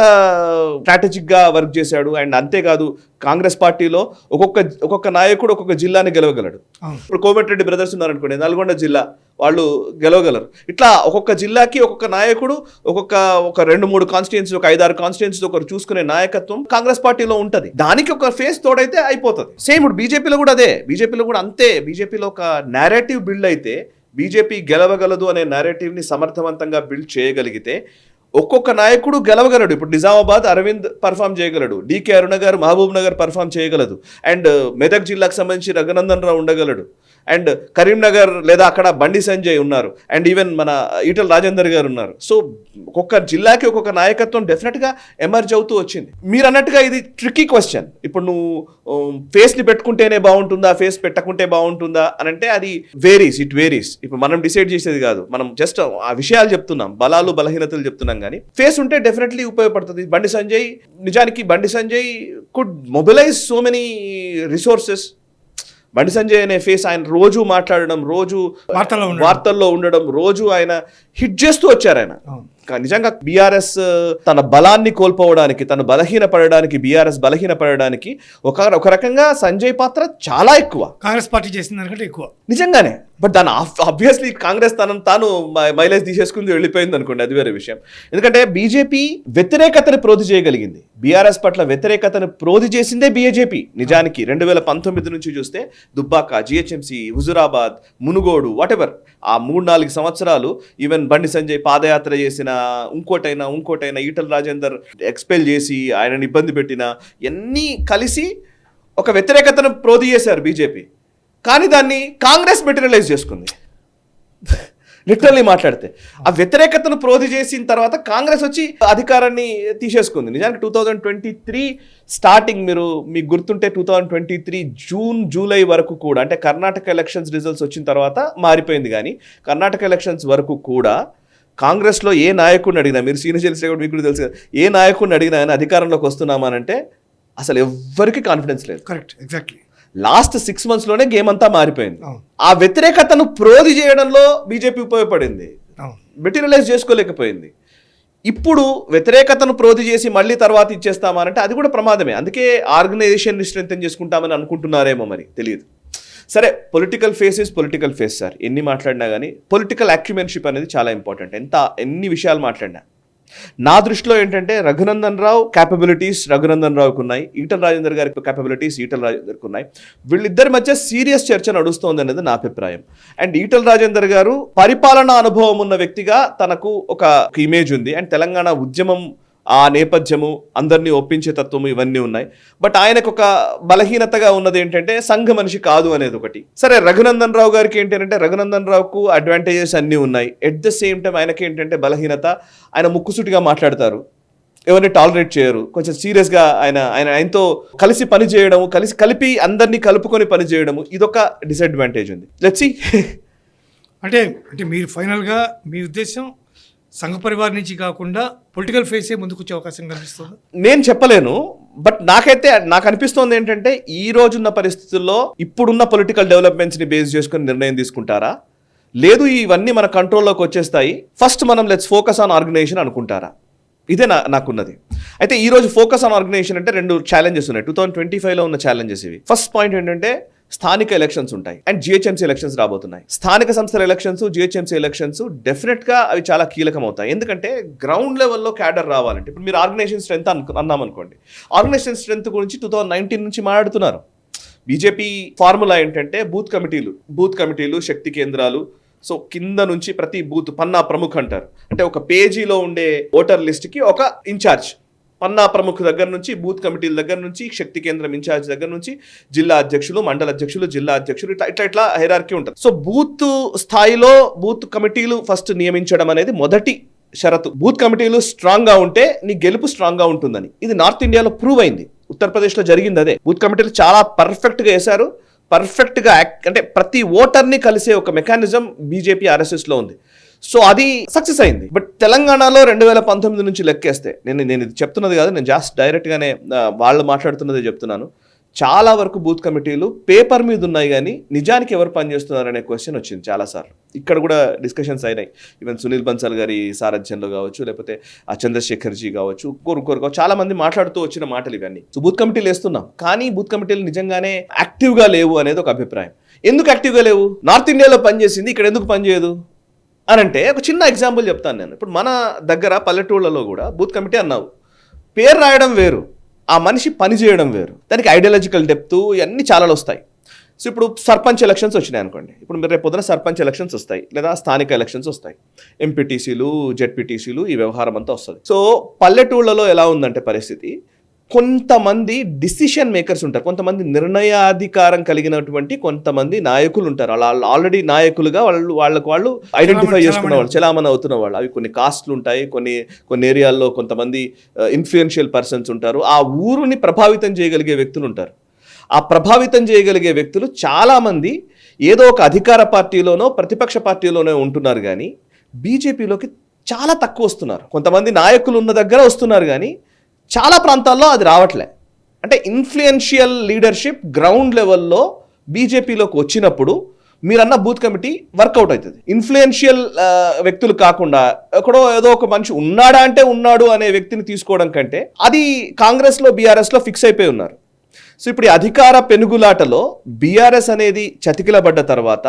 స్ట్రాటజిక్ గా వర్క్ చేశాడు. అండ్ అంతేకాదు కాంగ్రెస్ పార్టీలో ఒక్కొక్క నాయకుడు ఒక్కొక్క జిల్లాని గెలవగలడు. ఇప్పుడు కోమటిరెడ్డి బ్రదర్స్ ఉన్నారనుకోండి, నల్గొండ జిల్లా, వాళ్ళు గెలవగలరు. ఇట్లా ఒక్కొక్క జిల్లాకి ఒక్కొక్క నాయకుడు ఒక 2-3 కాన్స్టిట్యుయెన్సీ, ఒక 5-6 కాన్స్టిట్యుయెన్సీ ఒకరు చూసుకునే నాయకత్వం కాంగ్రెస్ పార్టీలో ఉంటది. దానికి ఒక ఫేస్ తోడైతే అయిపోతుంది. సేమ్ ఇప్పుడు బీజేపీలో కూడా అదే, బీజేపీలో కూడా అంతే. బీజేపీలో ఒక నేరేటివ్ బిల్డ్ అయితే, బీజేపీ గెలవగలదు అనే నేరేటివ్ని సమర్థవంతంగా బిల్డ్ చేయగలిగితే ఒక్కొక్క నాయకుడు గెలవగలడు. ఇప్పుడు నిజామాబాద్ అరవింద్ పర్ఫామ్ చేయగలడు, డికే అరుణ గారు మహబూబ్ నగర్ పర్ఫామ్ చేయగలదు, అండ్ మెదక్ జిల్లాకు సంబంధించి రఘునందన్ రావు ఉండగలడు, అండ్ కరీంనగర్ లేదా అక్కడ బండి సంజయ్ ఉన్నారు, అండ్ ఈవెన్ మన ఈటల రాజేందర్ గారు ఉన్నారు. సో ఒక్కొక్క జిల్లాకి ఒక్కొక్క నాయకత్వం డెఫినెట్గా ఎమర్జ్ అవుతూ వచ్చింది. మీరు అన్నట్టుగా ఇది ట్రిక్కీ క్వశ్చన్. ఇప్పుడు నువ్వు ఫేస్ని పెట్టుకుంటేనే బాగుంటుందా, ఫేస్ పెట్టకుంటే బాగుంటుందా అని అంటే అది ఇట్ వేరీస్. ఇప్పుడు మనం డిసైడ్ చేసేది కాదు, మనం జస్ట్ ఆ విషయాలు చెప్తున్నాం, బలాలు బలహీనతలు చెప్తున్నాం. కానీ ఫేస్ ఉంటే డెఫినెట్లీ ఉపయోగపడుతుంది. Bandi Sanjay could mobilise so many resources. Bandi Sanjay అనే ఫేస్ ఆయన రోజు మాట్లాడడం, రోజు వార్తల్లో ఉండడం, రోజు ఆయన హిట్ చేస్తూ వచ్చారు. ఆయన నిజంగా బీఆర్ఎస్ తన బలాన్ని కోల్పోవడానికి, తను బలహీనపడడానికి, బీఆర్ఎస్ బలహీనపడడానికి ఒక రకంగా సంజయ్ పాత్ర చాలా ఎక్కువ, కాంగ్రెస్ పార్టీ చేసిన దానికంటే ఎక్కువ నిజంగానే. బట్ దాని ఆబ్వియస్లీ కాంగ్రెస్ తాను మైలేజ్ తీసేసుకుంది, వెళ్ళిపోయింది అనుకోండి, అది వేరే విషయం. ఎందుకంటే బీజేపీ వ్యతిరేకతని ప్రోధి చేయగలిగింది. బీఆర్ఎస్ పట్ల వ్యతిరేకతను ప్రోధి చేసిందే బీజేపీ. నిజానికి 2019 నుంచి చూస్తే దుబ్బాక, జిహెచ్ఎంసీ, హుజురాబాద్, మునుగోడు, వాటెవర్ ఆ 3-4 సంవత్సరాలు ఈవెన్ బండి సంజయ్ పాదయాత్ర చేసిన, ఇంకోటైనా ఈటల రాజేందర్ ఎక్స్పెల్ చేసి ఆయనను ఇబ్బంది పెట్టిన, ఎన్ని కలిసి ఒక వ్యతిరేకతను ప్రోధి చేశారు బీజేపీ. కానీ దాన్ని కాంగ్రెస్ మెటీరియలైజ్ చేసుకుంది. లిటరల్లీ మాట్లాడితే ఆ వ్యతిరేకతను ప్రోధి చేసిన తర్వాత కాంగ్రెస్ వచ్చి అధికారాన్ని తీసేసుకుంది. నిజానికి 2023 స్టార్టింగ్ మీకు గుర్తుంటే 2023 జూలై వరకు కూడా, అంటే కర్ణాటక ఎలక్షన్స్ రిజల్ట్స్ వచ్చిన తర్వాత మారిపోయింది, కానీ కర్ణాటక ఎలక్షన్స్ వరకు కూడా కాంగ్రెస్లో ఏ నాయకుడిని అడిగినా, మీరు సీనియర్ జర్నలిస్ట్ కూడా మీకు కూడా తెలుసు కదా, ఏ నాయకుడిని అడిగినా ఆయన అధికారంలోకి వస్తున్నామనంటే అసలు ఎవ్వరికి కాన్ఫిడెన్స్ లేదు. Correct, exactly. లాస్ట్ 6 monthsలోనే గేమ్ అంతా మారిపోయింది. ఆ వ్యతిరేకతను ప్రోధి చేయడంలో బీజేపీ ఉపయోగపడింది, మెటీరియలైజ్ చేసుకోలేకపోయింది. ఇప్పుడు వ్యతిరేకతను ప్రోధి చేసి మళ్ళీ తర్వాత ఇచ్చేస్తామనంటే అది కూడా ప్రమాదమే. అందుకే ఆర్గనైజేషన్ని స్ట్రెంథెన్ చేసుకుంటామని అనుకుంటున్నారేమో, మరి తెలియదు. సరే, పొలిటికల్ ఫేస్ సార్, ఎన్ని మాట్లాడినా కానీ పొలిటికల్ అక్యుమెన్షిప్ అనేది చాలా ఇంపార్టెంట్. ఎన్ని విషయాలు మాట్లాడినా నా దృష్టిలో ఏంటంటే రఘునందన్ రావు క్యాపబిలిటీస్ రఘునందన్ రావుకు ఉన్నాయి, ఈటల రాజేందర్ గారికి క్యాపబిలిటీస్ ఈటల రాజేందర్కి ఉన్నాయి. వీళ్ళిద్దరి మధ్య సీరియస్ చర్చ నడుస్తోంది అనేది నా అభిప్రాయం. అండ్ ఈటల రాజేందర్ గారు పరిపాలనా అనుభవం ఉన్న వ్యక్తిగా తనకు ఒక ఇమేజ్ ఉంది, అండ్ తెలంగాణ ఉద్యమం ఆ నేపథ్యము, అందరినీ ఒప్పించే తత్వము, ఇవన్నీ ఉన్నాయి. బట్ ఆయనకు ఒక బలహీనతగా ఉన్నది ఏంటంటే సంఘ మనిషి కాదు అనేది ఒకటి. సరే, రఘునందన్ రావు గారికి ఏంటంటే రఘునందన్ రావుకు అడ్వాంటేజెస్ అన్నీ ఉన్నాయి. ఎట్ ద సేమ్ టైం ఆయనకి ఏంటంటే బలహీనత, ఆయన ముక్కుసూటిగా మాట్లాడతారు, ఎవరిని టాలరేట్ చేయరు, కొంచెం సీరియస్గా ఆయనతో కలిసి పని చేయడము, కలిపి అందరినీ కలుపుకొని పని చేయడము, ఇదొక డిసడ్వాంటేజ్ ఉంది. Let's see. అంటే మీరు ఫైనల్గా మీ ఉద్దేశం సంఘ పరివార్ నుంచి కాకుండా పొలిటికల్ ఫేసే ముందుకు వచ్చే అవకాశం కనిపిస్తుంది? నేను చెప్పలేను, బట్ నాకు అనిపిస్తోంది ఏంటంటే ఈ రోజున్న పరిస్థితుల్లో ఇప్పుడున్న పొలిటికల్ డెవలప్మెంట్స్ని బేస్ చేసుకుని నిర్ణయం తీసుకుంటారా, లేదు ఇవన్నీ మన కంట్రోల్లోకి వచ్చేస్తాయి, ఫస్ట్ మనం లెట్స్ ఫోకస్ ఆన్ ఆర్గనైజేషన్ అనుకుంటారా? ఇదే నాకున్నది. అయితే ఈ రోజు ఫోకస్ ఆన్ ఆర్గనైజేషన్ అంటే 2 ఛాలెంజెస్ ఉన్నాయి. 2025లో ఉన్న ఛాలెంజెస్ ఇవి. ఫస్ట్ పాయింట్ ఏంటంటే స్థానిక ఎలక్షన్స్ ఉంటాయి అండ్ జిహెచ్ఎంసీ ఎలక్షన్స్ రాబోతున్నాయి. స్థానిక సంస్థల ఎలక్షన్స్, జిహెచ్ఎంసీ ఎలక్షన్స్ డెఫినెట్గా అవి చాలా కీలకం అవుతాయి. ఎందుకంటే గ్రౌండ్ లెవెల్లో క్యాడర్ రావాలంటే, ఇప్పుడు మీరు ఆర్గనైజేషన్ స్ట్రెంత్ అన్నామనుకోండి, ఆర్గనైజేషన్ స్ట్రెంత్ గురించి 2019 నుంచి మాట్లాడుతున్నారు. బీజేపీ ఫార్ములా ఏంటంటే బూత్ కమిటీలు, శక్తి కేంద్రాలు. సో కింద నుంచి ప్రతి బూత్ పన్నా ప్రముఖ్ అంటారు, అంటే ఒక పేజీలో ఉండే ఓటర్ లిస్ట్కి ఒక ఇన్ఛార్జ్, పన్నా ప్రముఖ్ దగ్గర నుంచి, బూత్ కమిటీల దగ్గర నుంచి, శక్తి కేంద్రం ఇన్ఛార్జ్ దగ్గర నుంచి, జిల్లా అధ్యక్షులు, మండల అధ్యక్షులు, జిల్లా అధ్యక్షులు, ఇట్లా హైరార్కీ ఉంటుంది. సో బూత్ స్థాయిలో బూత్ కమిటీలు ఫస్ట్ నియమించడం అనేది మొదటి షరతు. బూత్ కమిటీలు స్ట్రాంగ్గా ఉంటే నీ గెలుపు స్ట్రాంగ్గా ఉంటుందని. ఇది నార్త్ ఇండియాలో ప్రూవ్ అయింది. ఉత్తరప్రదేశ్లో జరిగింది అదే. బూత్ కమిటీలు చాలా పర్ఫెక్ట్గా వేశారు. పర్ఫెక్ట్గా అంటే ప్రతి ఓటర్ని కలిసే ఒక మెకానిజం బీజేపీ ఆర్ఎస్ఎస్లో ఉంది. సో అది సక్సెస్ అయింది. బట్ తెలంగాణలో 2019 నుంచి లెక్కేస్తే, నేను ఇది చెప్తున్నది కాదు, నేను జస్ట్ డైరెక్ట్గానే వాళ్ళు మాట్లాడుతున్నదే చెప్తున్నాను. చాలా వరకు బూత్ కమిటీలు పేపర్ మీద ఉన్నాయి కానీ నిజానికి ఎవరు పనిచేస్తున్నారు అనే క్వశ్చన్ వచ్చింది చాలాసార్లు. ఇక్కడ కూడా డిస్కషన్స్ అయినాయి. ఈవెన్ సునీల్ బన్సాల్ గారి సారథ్యంలో కావచ్చు, లేకపోతే ఆ చంద్రశేఖర్జీ కావచ్చు, ఇంకోరు చాలా మంది మాట్లాడుతూ వచ్చిన మాటలు ఇవన్నీ. సో బూత్ కమిటీలు వేస్తున్నాం, కానీ బూత్ కమిటీలు నిజంగానే యాక్టివ్గా లేవు అనేది ఒక అభిప్రాయం. ఎందుకు యాక్టివ్గా లేవు? నార్త్ ఇండియాలో పనిచేసింది, ఇక్కడ ఎందుకు పనిచేయదు అని అంటే ఒక చిన్న ఎగ్జాంపుల్ చెప్తాను నేను. ఇప్పుడు మన దగ్గర పల్లెటూళ్ళలో కూడా బూత్ కమిటీ అన్నావు, పేరు రాయడం వేరు, ఆ మనిషి పని చేయడం వేరు. దానికి ఐడియాలజికల్ డెప్త్ ఇవన్నీ చాలా వస్తాయి. సో ఇప్పుడు సర్పంచ్ ఎలక్షన్స్ వచ్చినాయి అనుకోండి, ఇప్పుడు మీరు రేపు పొద్దున సర్పంచ్ ఎలక్షన్స్ వస్తాయి, లేదా స్థానిక ఎలక్షన్స్ వస్తాయి, ఎంపీటీసీలు, జెడ్పీటీసీలు, ఈ వ్యవహారం అంతా వస్తుంది. సో పల్లెటూళ్ళలో ఎలా ఉందంటే పరిస్థితి, కొంతమంది డిసిషన్ మేకర్స్ ఉంటారు, కొంతమంది నిర్ణయాధికారం కలిగినటువంటి కొంతమంది నాయకులు ఉంటారు. అలా ఆల్రెడీ నాయకులుగా వాళ్ళు ఐడెంటిఫై చేసుకున్న వాళ్ళు, చలామణి అవుతున్న వాళ్ళు. అవి కొన్ని కాస్ట్లు ఉంటాయి, కొన్ని ఏరియాల్లో కొంతమంది ఇన్ఫ్లుయెన్షియల్ పర్సన్స్ ఉంటారు. ఆ ఊరుని ప్రభావితం చేయగలిగే వ్యక్తులు ఉంటారు. ఆ ప్రభావితం చేయగలిగే వ్యక్తులు చాలామంది ఏదో ఒక అధికార పార్టీలోనో ప్రతిపక్ష పార్టీలోనో ఉంటున్నారు, కానీ బీజేపీలోకి చాలా తక్కువ వస్తున్నారు. కొంతమంది నాయకులు ఉన్న దగ్గర వస్తున్నారు, కానీ చాలా ప్రాంతాల్లో అది రావట్లే. అంటే ఇన్ఫ్లుయెన్షియల్ లీడర్షిప్ గ్రౌండ్ లెవెల్లో బీజేపీలోకి వచ్చినప్పుడు మీరన్న బూత్ కమిటీ వర్కౌట్ అవుతుంది. ఇన్ఫ్లుయెన్షియల్ వ్యక్తులు కాకుండా ఎక్కడో ఏదో ఒక మనిషి ఉన్నాడా అంటే ఉన్నాడు అనే వ్యక్తిని తీసుకోవడం కంటే, అది కాంగ్రెస్లో బీఆర్ఎస్లో ఫిక్స్ అయిపోయి ఉన్నారు. సో ఇప్పుడు ఈ అధికార పెనుగులాటలో బీఆర్ఎస్ అనేది చతికిలబడ్డ తర్వాత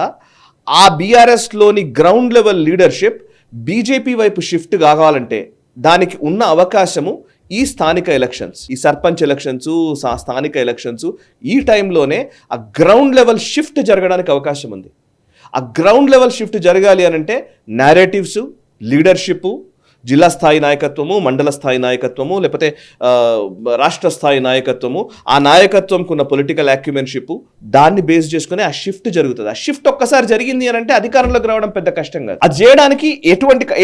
ఆ బీఆర్ఎస్లోని గ్రౌండ్ లెవెల్ లీడర్షిప్ బీజేపీ వైపు షిఫ్ట్ కావాలంటే దానికి ఉన్న అవకాశము ఈ స్థానిక ఎలక్షన్స్, ఈ సర్పంచ్ ఎలక్షన్స్, స్థానిక ఎలక్షన్స్, ఈ టైంలోనే ఆ గ్రౌండ్ లెవెల్ షిఫ్ట్ జరగడానికి అవకాశం ఉంది. ఆ గ్రౌండ్ లెవెల్ షిఫ్ట్ జరగాలి అని అంటే నేరేటివ్స్, లీడర్షిప్, జిల్లా స్థాయి నాయకత్వము, మండల స్థాయి నాయకత్వము, లేకపోతే రాష్ట్ర స్థాయి నాయకత్వము, ఆ నాయకత్వంకు ఉన్న పొలిటికల్ యాక్యుమెన్షిప్, దాన్ని బేస్ చేసుకుని ఆ షిఫ్ట్ జరుగుతుంది. ఆ షిఫ్ట్ ఒక్కసారి జరిగింది అని అంటే అధికారంలోకి రావడం పెద్ద కష్టం కాదు. అది చేయడానికి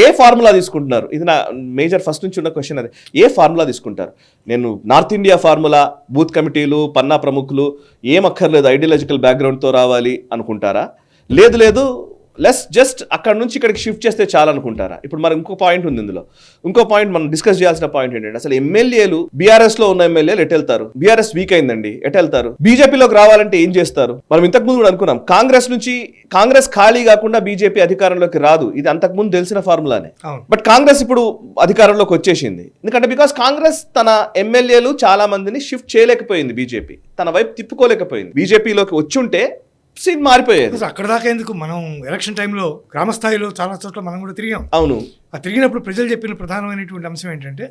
ఏ ఫార్ములా తీసుకుంటున్నారు? ఇది నా మేజర్ ఫస్ట్ నుంచి ఉన్న క్వశ్చన్. అది ఏ ఫార్ములా తీసుకుంటారు? నేను నార్త్ ఇండియా ఫార్ములా, బూత్ కమిటీలు, పన్నా ప్రముఖులు, ఏం అక్కర్లేదు, ఐడియాలజికల్ బ్యాక్గ్రౌండ్తో రావాలి అనుకుంటారా? లేదు జస్ట్ అక్కడ నుంచి ఇక్కడికి షిఫ్ట్ చేస్తే చాలా అనుకుంటారా? ఇప్పుడు మరి ఇంకో పాయింట్ ఉంది ఇందులో. ఇంకో పాయింట్ మనం డిస్కస్ చేయాల్సిన పాయింట్ ఏంటంటే, అసలు ఎమ్మెల్యేలు, బీఆర్ఎస్ లో ఉన్న ఎమ్మెల్యేలు ఎటు వెళ్తారు? బీఆర్ఎస్ వీక్ అయిందండి, ఎటు వెళ్తారు? బీజేపీలోకి రావాలంటే ఏం చేస్తారు? మనం ఇంతకుముందు కూడా అనుకున్నాం, కాంగ్రెస్ ఖాళీ కాకుండా బీజేపీ అధికారంలోకి రాదు. ఇది అంతకుముందు తెలిసిన ఫార్ములానే. బట్ కాంగ్రెస్ ఇప్పుడు అధికారంలోకి వచ్చేసింది. ఎందుకంటే బికాస్ కాంగ్రెస్ తన ఎమ్మెల్యేలు చాలా మందిని షిఫ్ట్ చేయలేకపోయింది, బీజేపీ తన వైపు తిప్పుకోలేకపోయింది. బీజేపీలోకి వచ్చుంటే సీన్ మారిపోయేది. అక్కడ దాకా ఎందుకు, మనం ఎలక్షన్ టైంలో గ్రామ స్థాయిలో చాలా చోట్ల మనం కూడా తిరిగాం. అవును, ఆ తిరిగినప్పుడు ప్రజలు చెప్పిన ప్రధానమైనటువంటి అంశం ఏంటంటే,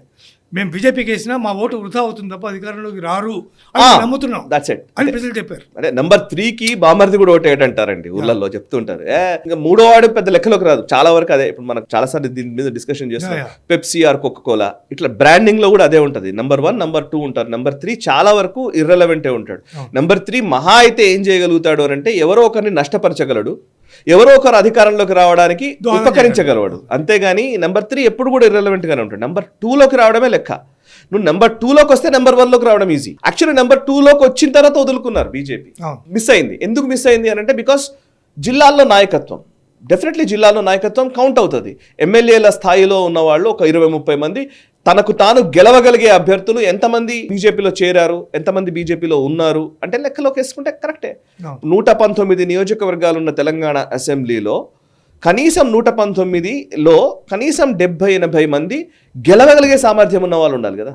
మేము బీజేపీకి వేసినా మా ఓటు వృధా అవుతుంది తప్ప అధికారంలోకి రారు అని నమ్ముతున్నాం అని ప్రజలు చెప్పారు. అంటే నెంబర్ 3కి బామర్ది కూడా ఓటు ఏటంటారండి ఊళ్ళల్లో చెప్తుంటారు. ఇంకా మూడో వాడు పెద్ద లెక్కలోకి రాదు చాలా వరకు. అదే ఇప్పుడు మనకు చాలా సార్లు దీని మీద డిస్కషన్ చేస్తాం. పెప్సీ ఆర్ కోకోకోలా, ఇట్లా బ్రాండింగ్ లో కూడా అదే ఉంటుంది. నెంబర్ 1, నెంబర్ 2 ఉంటారు. నెంబర్ 3 చాలా వరకు ఇర్రెలవెంటే ఉంటాడు. నెంబర్ 3 మహా అయితే ఏం చేయగలుగుతాడు అని అంటే, ఎవరో ఒకరిని నష్టపరచగలడు, ఎవరో ఒకరు అధికారంలోకి రావడానికి ఉపకరించగలవాడు. అంతేగాని నెంబర్ 3 ఎప్పుడు కూడా ఇర్రెలవెంట్ గానే ఉంటాడు. నెంబర్ 2లోకి రావడమే లెక్క. నువ్వు నెంబర్ 2లోకి వస్తే నెంబర్ 1లోకి రావడం ఈజీ. యాక్చువల్లీ నెంబర్ 2లోకి వచ్చిన తర్వాత వదులుకున్నారు బీజేపీ. మిస్ అయింది. ఎందుకు మిస్ అయింది అని అంటే, బికాస్ జిల్లాల్లో నాయకత్వం, డెఫినెట్లీ జిల్లాలో నాయకత్వం కౌంట్ అవుతుంది. ఎమ్మెల్యేల స్థాయిలో ఉన్న వాళ్ళు ఒక 20-30 మంది, తనకు తాను గెలవగలిగే అభ్యర్థులు ఎంతమంది బీజేపీలో చేరారు, ఎంతమంది బీజేపీలో ఉన్నారు అంటే లెక్కలోకి వేసుకుంటే కరెక్టే. 119 నియోజకవర్గాలు ఉన్న తెలంగాణ అసెంబ్లీలో కనీసం 119లో కనీసం 70-80 మంది గెలవగలిగే సామర్థ్యం ఉన్న వాళ్ళు ఉండాలి కదా.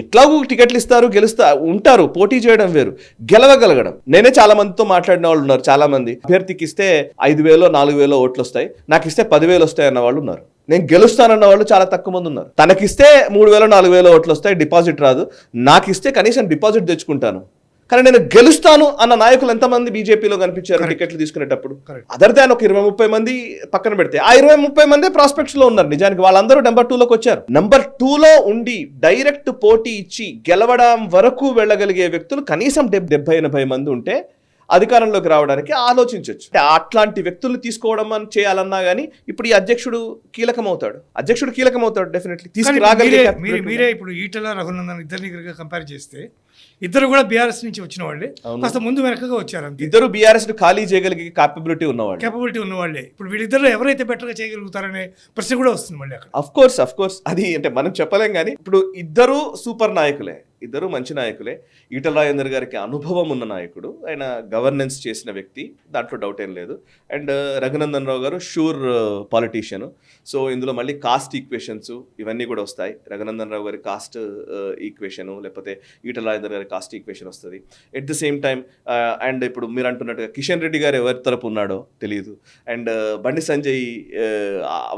ఎట్లాగూ టికెట్లు ఇస్తారు, ఉంటారు, పోటీ చేయడం వేరు, గెలవగలగడం. నేనే చాలా మందితో మాట్లాడిన వాళ్ళు ఉన్నారు. చాలా మంది అభ్యర్థికి ఇస్తే 5,000-4,000 ఓట్లు వస్తాయి, నాకు ఇస్తే 10,000 వస్తాయి అన్న వాళ్ళు ఉన్నారు. నేను గెలుస్తానన్న వాళ్ళు చాలా తక్కువ మంది ఉన్నారు. తనకిస్తే 3,000-4,000 ఓట్లు వస్తాయి, డిపాజిట్ రాదు, నాకు ఇస్తే కనీసం డిపాజిట్ తెచ్చుకుంటాను. కానీ నేను గెలుస్తాను అన్న నాయకులు ఎంతమంది బీజేపీలో కనిపించారు టికెట్లు తీసుకునేటప్పుడు? అదర్ దాన్ ఒక 20-30 మంది పక్కన పెడితే ఆ 20-30 మంది ప్రాస్పెక్ట్స్ లో ఉన్నారు. నిజానికి వాళ్ళందరూ నెంబర్ 2లోకి వచ్చారు. నెంబర్ 2లో ఉండి డైరెక్ట్ పోటీ ఇచ్చి గెలవడం వరకు వెళ్ళగలిగే వ్యక్తులు కనీసం 70-80 మంది ఉంటే అధికారంలోకి రావడానికి ఆలోచించవచ్చు. అట్లాంటి వ్యక్తులు తీసుకోవడం అని చేయాలన్నా గానీ ఇప్పుడు ఈ అధ్యక్షుడు కీలకమవుతాడు డెఫినెట్లీ తీసుకురాగలిగే. మీరే ఇప్పుడు ఈటల రఘునందన్ ఇద్దరిని కంపేర్ చేస్తే ఇద్దరు కూడా బీఆర్ఎస్ నుంచి వచ్చిన వాళ్ళే, కాస్త ముందు వెనకగా వచ్చారు. ఇద్దరు బీఆర్ఎస్ ఖాళీ చేయగలిగే కేపబిలిటీ ఉన్నవాళ్ళే. ఇప్పుడు వీళ్ళిద్దరు ఎవరైతే బెటర్ గా చేయగలుగుతారనే ప్రశ్న కూడా వస్తుంది మళ్ళీ అక్కడ. అఫ్ కోర్స్ అది అంటే మనం చెప్పలేం కానీ ఇప్పుడు ఇద్దరు సూపర్ నాయకులే, ఇద్దరు మంచి నాయకులే. ఈటల రాజేందర్ గారికి అనుభవం ఉన్న నాయకుడు, ఆయన గవర్నెన్స్ చేసిన వ్యక్తి, దాంట్లో డౌట్ ఏం లేదు. అండ్ రఘునందన్ రావు గారు షూర్ పాలిటీషియన్. సో ఇందులో మళ్ళీ కాస్ట్ ఈక్వేషన్స్ ఇవన్నీ కూడా వస్తాయి. రఘునందన్ రావు గారి కాస్ట్ ఈక్వేషన్, లేకపోతే ఈటల రాజేందర్ గారి కాస్ట్ ఈక్వేషన్ వస్తుంది. At the same time and ఇప్పుడు మీరు అంటున్నట్టుగా కిషన్ రెడ్డి గారు ఎవరి తరపు ఉన్నాడో తెలియదు, అండ్ బండి సంజయ్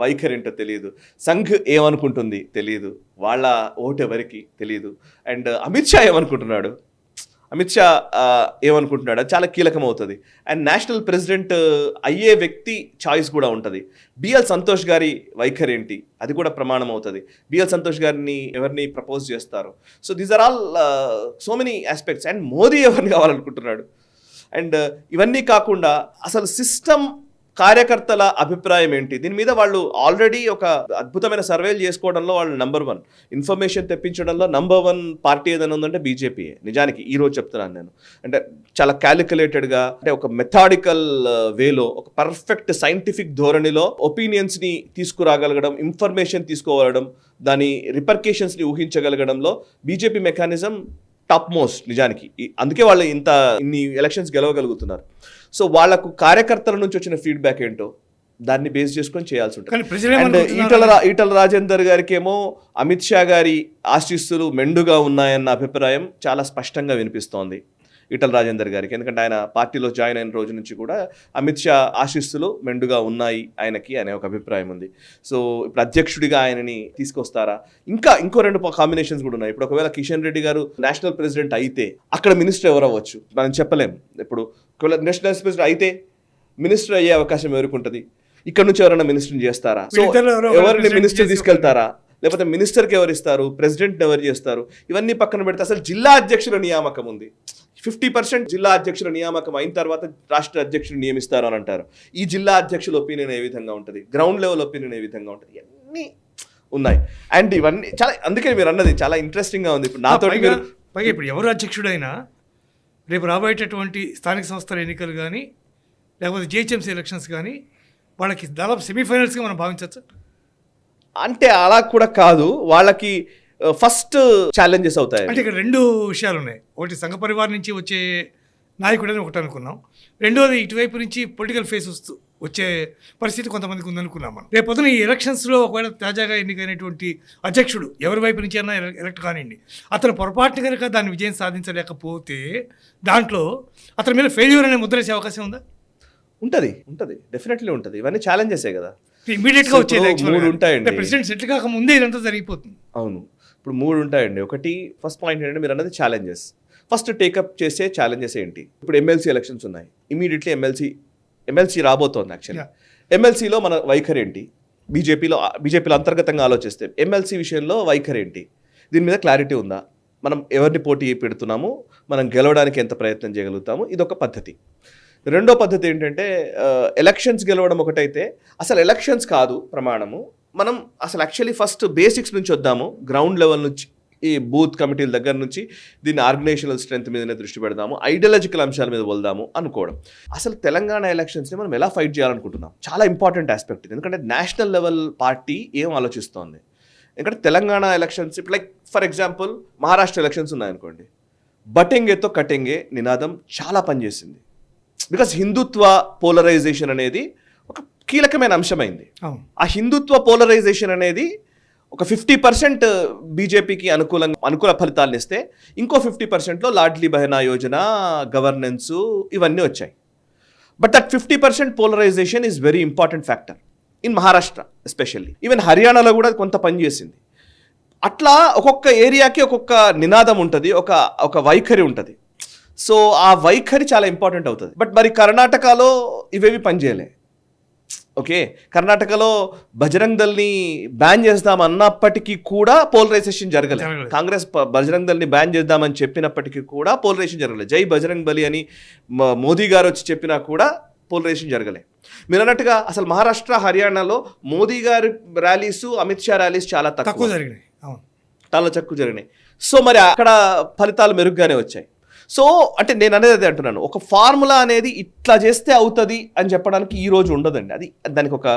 వైఖరి ఏంటో తెలియదు, సంఘ్ ఏమనుకుంటుంది తెలియదు, వాళ్ళ ఓటు ఎవరికి తెలియదు, అండ్ అమిత్ షా ఏమనుకుంటున్నాడు అది చాలా కీలకం అవుతుంది. అండ్ నేషనల్ ప్రెసిడెంట్ అయ్యే వ్యక్తి చాయిస్ కూడా ఉంటుంది. బిఎల్ సంతోష్ గారి వైఖరి ఏంటి అది కూడా ప్రమాణం అవుతుంది. బిఎల్ సంతోష్ గారిని ఎవరిని ప్రపోజ్ చేస్తారు. So these are all so many aspects. And Modi ఎవరిని కావాలనుకుంటున్నాడు. అండ్ ఇవన్నీ కాకుండా అసలు సిస్టమ్ కార్యకర్తల అభిప్రాయం ఏంటి, దీని మీద వాళ్ళు ఆల్రెడీ ఒక అద్భుతమైన సర్వేలు చేసుకోవడంలో వాళ్ళు నెంబర్ 1, ఇన్ఫర్మేషన్ తెప్పించడంలో నెంబర్ 1 పార్టీ ఏదైనా ఉందంటే బీజేపీయే. నిజానికి ఈ రోజు చెప్తున్నాను నేను. అంటే చాలా క్యాలిక్యులేటెడ్గా, అంటే ఒక మెథాడికల్ వేలో, ఒక పర్ఫెక్ట్ సైంటిఫిక్ ధోరణిలో ఒపీనియన్స్ని తీసుకురాగలగడం, ఇన్ఫర్మేషన్ తీసుకోగలగడం, దాని రిపర్కేషన్స్ని ఊహించగలగడంలో బీజేపీ మెకానిజం టాప్ మోస్ట్ నిజానికి. అందుకే వాళ్ళు ఇన్ని ఎలక్షన్స్ గెలవగలుగుతున్నారు. సో వాళ్లకు కార్యకర్తల నుంచి వచ్చిన ఫీడ్బ్యాక్ ఏంటో దాన్ని బేస్ చేసుకొని చేయాల్సి ఉంటుంది. అండ్ ఈటల రాజేందర్ గారికి ఏమో అమిత్ షా గారి ఆశీస్సులు మెండుగా ఉన్నాయన్న అభిప్రాయం చాలా స్పష్టంగా వినిపిస్తోంది ఈటల రాజేందర్ గారికి. ఎందుకంటే ఆయన పార్టీలో జాయిన్ అయిన రోజు నుంచి కూడా అమిత్ షా ఆశీస్సులు మెండుగా ఉన్నాయి ఆయనకి అనే ఒక అభిప్రాయం ఉంది. సో ఇప్పుడు అధ్యక్షుడిగా ఆయనని తీసుకొస్తారా? ఇంకో 2 కాంబినేషన్స్ కూడా ఉన్నాయి. ఇప్పుడు ఒకవేళ కిషన్ రెడ్డి గారు నేషనల్ ప్రెసిడెంట్ అయితే అక్కడ మినిస్టర్ ఎవరు అవ్వచ్చు మనం చెప్పలేం. ఇప్పుడు ఒకవేళ నేషనల్ ప్రెసిడెంట్ అయితే మినిస్టర్ అయ్యే అవకాశం ఎవరికి ఉంటుంది? ఇక్కడ నుంచి ఎవరైనా మినిస్టర్ని చేస్తారా? సో ఎవరిని మినిస్టర్ తీసుకెళ్తారా, లేకపోతే మినిస్టర్కి ఎవరు ఇస్తారు, ప్రెసిడెంట్ ఎవరు చేస్తారు, ఇవన్నీ పక్కన పెడితే అసలు జిల్లా అధ్యక్షుల నియామకం ఉంది. 50% జిల్లా అధ్యక్షుల నియామకం అయిన తర్వాత రాష్ట్ర అధ్యక్షులు నియమిస్తారు అని అంటారు. ఈ జిల్లా అధ్యక్షుల ఒపీనియన్ ఏ విధంగా ఉంటుంది, గ్రౌండ్ లెవెల్ ఒపీనియన్ ఏ విధంగా ఉంటుంది, ఇవన్నీ ఉన్నాయి. అండ్ ఇవన్నీ చాలా, అందుకే మీరు అన్నది చాలా ఇంట్రెస్టింగ్ గా ఉంది. ఇప్పుడు నాతో పైగా ఇప్పుడు ఎవరు అధ్యక్షుడైనా రేపు రాబోయేటటువంటి స్థానిక సంస్థల ఎన్నికలు కానీ లేకపోతే జిహెచ్ఎంసీ ఎలక్షన్స్ కానీ వాళ్ళకి దాదాపు సెమీఫైనల్స్గా మనం భావించవచ్చు. అంటే అలా కూడా కాదు, వాళ్ళకి ఫస్ట్ ఛాలెంజెస్ అవుతాయి. అంటే ఇక్కడ 2 విషయాలు ఉన్నాయి. ఒకటి సంఘ పరివార్ నుంచి వచ్చే నాయకుడని ఒకటి అనుకున్నాం, రెండోది ఇటువైపు నుంచి పొలిటికల్ ఫేస్ వచ్చే పరిస్థితి కొంతమందికి ఉందనుకున్నాం మనం. రేపు పొద్దున ఈ ఎలక్షన్స్లో ఒకవేళ తాజాగా ఎన్నికైనటువంటి అధ్యక్షుడు ఎవరి వైపు నుంచి అయినా ఎలక్ట్ కానివ్వండి, అతను పొరపాటున కనుక దాన్ని విజయం సాధించలేకపోతే దాంట్లో అతని మీద ఫెయిల్యూర్ అనే ముద్ర వేసే అవకాశం ఉందా? ఉంటుంది, డెఫినెట్లీ ఉంటుంది. ఇవన్నీ ఛాలెంజెసే కదా, ఇమీడియట్గా వచ్చేది. 3 ఉంటాయండి. ప్రెసిడెంట్ సెటిల్ కాక ముందే ఇదంతా జరిగిపోతుంది. అవును, ఇప్పుడు 3 ఉంటాయండి. ఒకటి ఫస్ట్ పాయింట్ ఏంటంటే మీరు అన్నది ఛాలెంజెస్. ఫస్ట్ టేకప్ చేసే ఛాలెంజెస్ ఏంటి? ఇప్పుడు ఎమ్మెల్సీ ఎలక్షన్స్ ఉన్నాయి, ఇమీడియట్లీ ఎమ్మెల్సీ రాబోతోంది. యాక్చువల్లీ ఎమ్మెల్సీలో మన వైఖరి ఏంటి, బీజేపీలో అంతర్గతంగా ఆలోచిస్తే ఎమ్మెల్సీ విషయంలో వైఖరి ఏంటి, దీని మీద క్లారిటీ ఉందా, మనం ఎవరిని పోటీ పెడుతున్నాము, మనం గెలవడానికి ఎంత ప్రయత్నం చేయగలుగుతాము, ఇదొక పద్ధతి. రెండో పద్ధతి ఏంటంటే ఎలక్షన్స్ గెలవడం ఒకటైతే అసలు ఎలక్షన్స్ కాదు ప్రమాణము, మనం అసలు యాక్చువల్లీ ఫస్ట్ బేసిక్స్ నుంచి వద్దాము, గ్రౌండ్ లెవెల్ నుంచి ఈ బూత్ కమిటీల దగ్గర నుంచి దీన్ని ఆర్గనైజేషనల్ స్ట్రెంత్ మీదనే దృష్టి పెడదాము, ఐడియాలజికల్ అంశాల మీద వెళ్దాము అనుకోవడం. అసలు తెలంగాణ ఎలక్షన్స్ని మనం ఎలా ఫైట్ చేయాలనుకుంటున్నాం చాలా ఇంపార్టెంట్ ఆస్పెక్ట్ ఇది. ఎందుకంటే నేషనల్ లెవెల్ పార్టీ ఏం ఆలోచిస్తోంది, ఎందుకంటే తెలంగాణ ఎలక్షన్స్ ఇప్పుడు like for example Maharashtra elections ఉన్నాయనుకోండి, బటెంగేతో కటెంగే నినాదం చాలా పనిచేసింది. బికాస్ హిందుత్వ పోలరైజేషన్ అనేది ఒక కీలకమైన అంశమైంది. ఆ హిందుత్వ పోలరైజేషన్ అనేది ఒక 50% బీజేపీకి అనుకూల ఫలితాలను ఇస్తే ఇంకో 50%లో లాడ్లీ బహనా యోజన, గవర్నెన్స్ ఇవన్నీ వచ్చాయి. But that 50% polarisation is very important factor in Maharashtra especially. Even హర్యానాలో కూడా కొంత పనిచేసింది. అట్లా ఒక్కొక్క ఏరియాకి ఒక్కొక్క నినాదం ఉంటుంది, ఒక వైఖరి ఉంటుంది. సో ఆ వైఖరి చాలా ఇంపార్టెంట్ అవుతుంది. బట్ మరి కర్ణాటకలో ఇవేవి పనిచేయలే. ఓకే, కర్ణాటకలో బజరంగ్ దళ్ని బ్యాన్ చేద్దామన్నప్పటికీ కూడా పోలరైజేషన్ జరగలేదు. కాంగ్రెస్ బజరంగ్ దళ్ని బ్యాన్ చేద్దామని చెప్పినప్పటికీ కూడా పోలరైజేషన్ జరగలేదు. జై బజరంగ్ బలి అని మోదీ గారు వచ్చి చెప్పినా కూడా పోలరైజేషన్ జరగలేదు. మీరు అన్నట్టుగా అసలు మహారాష్ట్ర, హర్యానాలో మోదీ గారి ర్యాలీస్, అమిత్ షా ర్యాలీస్ చాలా తక్కువ జరిగినాయి, చాలా తక్కువ జరిగినాయి. సో మరి అక్కడ ఫలితాలు మెరుగ్గానే వచ్చాయి. సో అంటే నేను అనేది అదే అంటున్నాను, ఒక ఫార్ములా అనేది ఇట్లా చేస్తే అవుతుంది అని చెప్పడానికి ఈ రోజు ఉండదండి. అది దానికి ఒక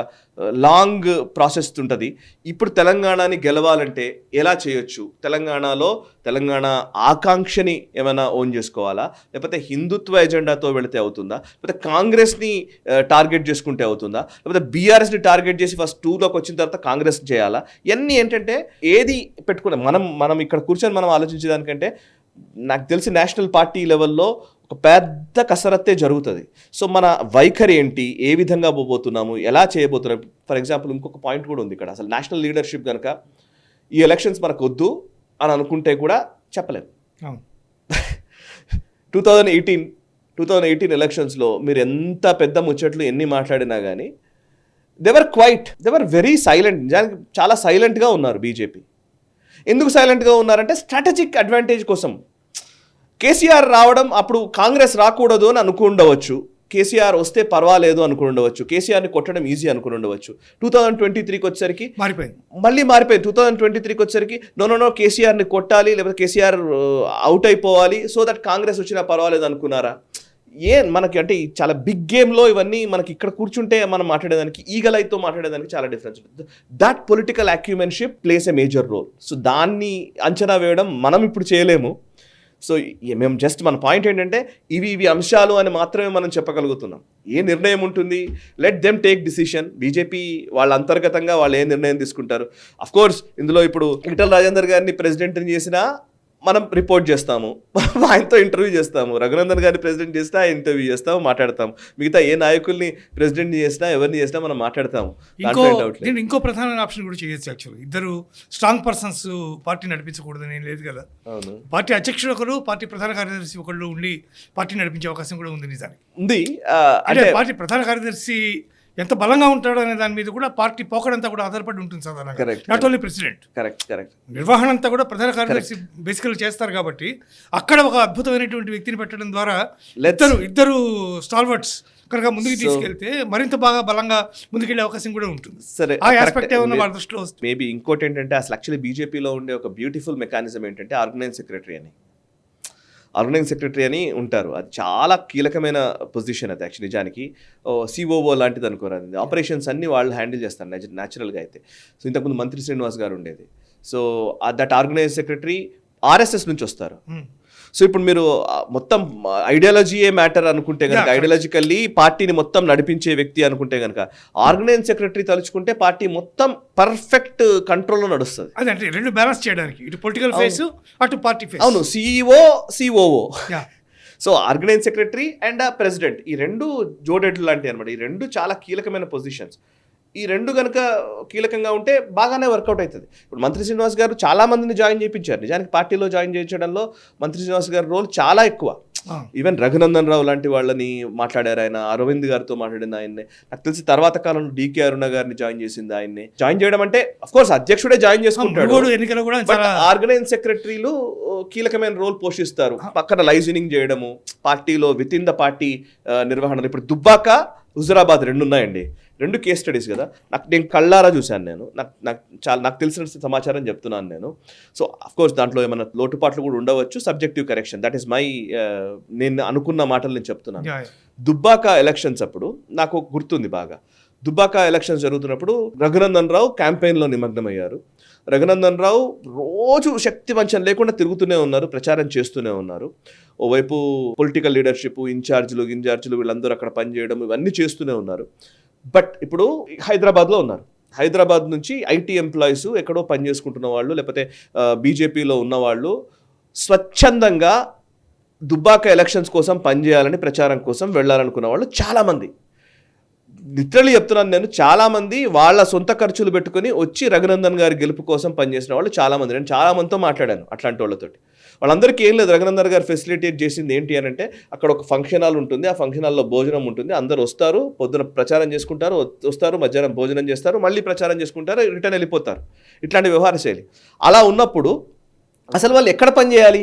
లాంగ్ ప్రాసెస్ ఉంటుంది. ఇప్పుడు తెలంగాణని గెలవాలంటే ఎలా చేయొచ్చు, తెలంగాణ ఆకాంక్షని ఏమైనా ఓన్ చేసుకోవాలా, లేకపోతే హిందుత్వ ఎజెండాతో వెళితే అవుతుందా, లేకపోతే కాంగ్రెస్ని టార్గెట్ చేసుకుంటే అవుతుందా, లేకపోతే బీఆర్ఎస్ని టార్గెట్ చేసి ఫస్ట్ 2లోకి వచ్చిన తర్వాత కాంగ్రెస్ చేయాలా, ఇవన్నీ ఏంటంటే ఏది పెట్టుకునే మనం ఇక్కడ కూర్చొని మనం ఆలోచించేదానికంటే నాకు తెలిసి నేషనల్ పార్టీ లెవెల్లో ఒక పెద్ద కసరత్తే జరుగుతుంది. సో మన వైఖరి ఏంటి, ఏ విధంగా పోబోతున్నాము, ఎలా చేయబోతున్నాం. ఫర్ ఎగ్జాంపుల్ ఇంకొక పాయింట్ కూడా ఉంది ఇక్కడ. అసలు నేషనల్ లీడర్షిప్ కనుక ఈ ఎలక్షన్స్ మనకు వద్దు అని అనుకుంటే కూడా చెప్పలేము. 2018 ఎలక్షన్స్లో మీరు ఎంత పెద్ద ముచ్చట్లు ఎన్ని మాట్లాడినా కానీ దేవర్ వెరీ సైలెంట్. నిజానికి చాలా సైలెంట్గా ఉన్నారు బీజేపీ. ఎందుకు సైలెంట్గా ఉన్నారంటే స్ట్రాటజిక్ అడ్వాంటేజ్ కోసం. కేసీఆర్ రావడం, అప్పుడు కాంగ్రెస్ రాకూడదు అని అనుకుండవచ్చు, కేసీఆర్ వస్తే పర్వాలేదు అనుకుండవచ్చు, కేసీఆర్ని కొట్టడం ఈజీ అనుకుండవచ్చు. 2023కి వచ్చేసరికి మళ్ళీ మారిపోయింది. 2023కి వచ్చేసరికి నో కేసీఆర్ని కొట్టాలి, లేకపోతే కేసీఆర్ అవుట్ అయిపోవాలి, సో దట్ కాంగ్రెస్ వచ్చినా పర్వాలేదు అనుకున్నారా? మనకి అంటే చాలా బిగ్ గేమ్లో ఇవన్నీ మనకి ఇక్కడ కూర్చుంటే మనం మాట్లాడేదానికి, ఈగలైతో మాట్లాడేదానికి చాలా డిఫరెన్స్ ఉంటుంది. That political acumenship plays a major role. So దాన్ని అంచనా వేయడం మనం ఇప్పుడు చేయలేము. సో మేము జస్ట్ మన పాయింట్ ఏంటంటే ఇవి అంశాలు అని మాత్రమే మనం చెప్పగలుగుతున్నాం. ఏ నిర్ణయం ఉంటుంది, let them take decision. BJP వాళ్ళ అంతర్గతంగా వాళ్ళు ఏ నిర్ణయం తీసుకుంటారు. అఫ్కోర్స్ ఇందులో ఇప్పుడు ఈటల రాజేందర్ గారిని ప్రెసిడెంట్ని చేసినా మనం రిపోర్ట్ చేస్తాము, ఆయనతో ఇంటర్వ్యూ చేస్తాము. రఘునందన్ గారిని ప్రెసిడెంట్ చేసినా ఇంటర్వ్యూ చేస్తాము, మాట్లాడతాము. మిగతా ఏ నాయకుల్ని ప్రెసిడెంట్ చేసినా ఎవరిని చేసినా మనం మాట్లాడతాము. ఇంకో ప్రధాన ఆప్షన్ కూడా చేయొచ్చు. యాక్చువల్లీ ఇద్దరు స్ట్రాంగ్ పర్సన్స్ పార్టీ నడిపించకూడదని ఏం లేదు కదా. పార్టీ అధ్యక్షుడు ఒకరు, పార్టీ ప్రధాన కార్యదర్శి ఒకళ్ళు ఉండి పార్టీ నడిపించే అవకాశం కూడా ఉంది. నిజానికి ఉంది. అంటే పార్టీ ప్రధాన కార్యదర్శి ఎంత బలంగా ఉంటాడు అనే దాని మీద కూడా పార్టీ పోకడంతా కూడా ఆధారపడి ఉంటుంది సాధారణంగా. నాట్ ఓన్లీ ప్రెసిడెంట్, కరెక్ట్ నిర్వహణ అంతా కూడా ప్రధాన కార్యదర్శి బేసికల్ చేస్తారు. కాబట్టి అక్కడ ఒక అద్భుతమైనటువంటి వ్యక్తిని పెట్టడం ద్వారా ఇద్దరు స్టాల్వర్ట్స్ కనుక ముందుకు తీసుకెళ్తే మరింత బాగా బలంగా ముందుకెళ్లే అవకాశం కూడా ఉంటుంది. సరే, ఆ ఆస్పెక్ట్ ఏమన్నా వాళ్ళ దృష్టిలో వస్తుంది. మేబీ ఇంకోటి ఏంటంటే అసలు యాక్చువల్లీ బీజేపీలో ఉండే ఒక బ్యూటిఫుల్ మెకానిజం ఏంటంటే ఆర్గనైజింగ్ సెక్రటరీ అని ఉంటారు. అది చాలా కీలకమైన పొజిషన్. అది యాక్చువల్లీ నిజానికి సిఓఓ లాంటిది అనుకోరాదు. ఆపరేషన్స్ అన్ని వాళ్ళు హ్యాండిల్ చేస్తారు న్యాచురల్గా అయితే. సో ఇంతకుముందు మంత్రి శ్రీనివాస్ గారు ఉండేది. So that organising secretary RSS నుంచి వస్తారు. సో ఇప్పుడు మీరు మొత్తం ఐడియాలజీయే మ్యాటర్ అనుకుంటే కనుక, ఐడియాలజికల్లీ పార్టీని మొత్తం నడిపించే వ్యక్తి అనుకుంటే కనుక, ఆర్గనైజింగ్ సెక్రటరీ తలుచుకుంటే పార్టీ మొత్తం పర్ఫెక్ట్ కంట్రోల్లో నడుస్తుంది. అదే రెండు బ్యాలెన్స్ చేయడానికి, ఇటు పొలిటికల్ ఫేస్ అటు పార్టీ ఫేస్. అవును, CEO COO. So organising secretary and president, ఈ రెండు జోడెడ్లు లాంటివి అనమాట. ఈ రెండు చాలా కీలకమైన పొజిషన్స్. ఈ రెండు కనుక కీలకంగా ఉంటే బాగానే వర్కౌట్ అవుతుంది. ఇప్పుడు మంత్రి శ్రీనివాస్ గారు చాలా మందిని జాయిన్ చేయించారు. నిజానికి పార్టీలో జాయిన్ చేయించడంలో మంత్రి శ్రీనివాస్ గారి రోల్ చాలా ఎక్కువ. ఈవెన్ రఘునందన్ రావు లాంటి వాళ్ళని మాట్లాడారు ఆయన, అరవింద్ గారితో మాట్లాడింది ఆయన్నే. నాకు తెలిసి తర్వాత కాలంలో డికే అరుణ గారిని జాయిన్ చేసింది ఆయన్నే. జాయిన్ చేయడం అంటే అఫ్ కోర్స్ అధ్యక్షుడే జాయిన్ చేసుకుంటాడు, ఆర్గనైజింగ్ సెక్రటరీలు కీలకమైన రోల్ పోషిస్తారు. పక్కన లైజనింగ్ చేయడము, పార్టీలో విత్ ఇన్ ద పార్టీ నిర్వహణ. ఇప్పుడు దుబ్బాక, హుజురాబాద్ రెండు ఉన్నాయండి. రెండు కేస్ స్టడీస్ కదా, నేను కళ్ళారా చూశాను. నాకు తెలిసిన సమాచారం చెప్తున్నాను నేను. సో కోర్స్ దాంట్లో ఏమైనా లోటుపాట్లు కూడా ఉండవచ్చు, subjective correction, that is my నేను అనుకున్న మాటలు నేను చెప్తున్నాను. దుబ్బాక ఎలక్షన్స్ అప్పుడు నాకు గుర్తుంది బాగా. దుబ్బాక ఎలక్షన్స్ జరుగుతున్నప్పుడు రఘునందన్ రావు క్యాంపెయిన్లో నిమగ్నమయ్యారు. రఘునందన్ రావు రోజు శక్తి వంచన లేకుండా తిరుగుతూనే ఉన్నారు, ప్రచారం చేస్తూనే ఉన్నారు. ఓవైపు పొలిటికల్ లీడర్షిప్, ఇన్ఛార్జీలు వీళ్ళందరూ అక్కడ పనిచేయడం ఇవన్నీ చేస్తూనే ఉన్నారు. బట్ ఇప్పుడు హైదరాబాద్లో ఉన్నారు. హైదరాబాద్ నుంచి ఐటీ ఎంప్లాయీస్ ఎక్కడో పని చేసుకుంటున్న వాళ్ళు, లేకపోతే బీజేపీలో ఉన్నవాళ్ళు స్వచ్ఛందంగా దుబ్బాక ఎలక్షన్స్ కోసం పనిచేయాలని, ప్రచారం కోసం వెళ్ళాలనుకున్న వాళ్ళు చాలామంది, లిటరలీ చెప్తున్నాను నేను, చాలామంది వాళ్ళ సొంత ఖర్చులు పెట్టుకుని వచ్చి రఘునందన్ గారి గెలుపు కోసం పనిచేసిన వాళ్ళు చాలామంది. నేను చాలామందితో మాట్లాడాను అట్లాంటి వాళ్ళతోటి. వాళ్ళందరికీ ఏం లేదు, రఘునందన్ గారు ఫెసిలిటేట్ చేసింది ఏంటి అని అంటే, అక్కడ ఒక ఫంక్షన్ హాల్ ఉంటుంది, ఆ ఫంక్షన్ హాల్లో భోజనం ఉంటుంది, అందరు వస్తారు, పొద్దున ప్రచారం చేసుకుంటారు, వస్తారు, మధ్యాహ్నం భోజనం చేస్తారు, మళ్ళీ ప్రచారం చేసుకుంటారు, రిటర్న్ వెళ్ళిపోతారు. ఇట్లాంటి వ్యవహార శైలి. అలా ఉన్నప్పుడు అసలు వాళ్ళు ఎక్కడ పని చేయాలి?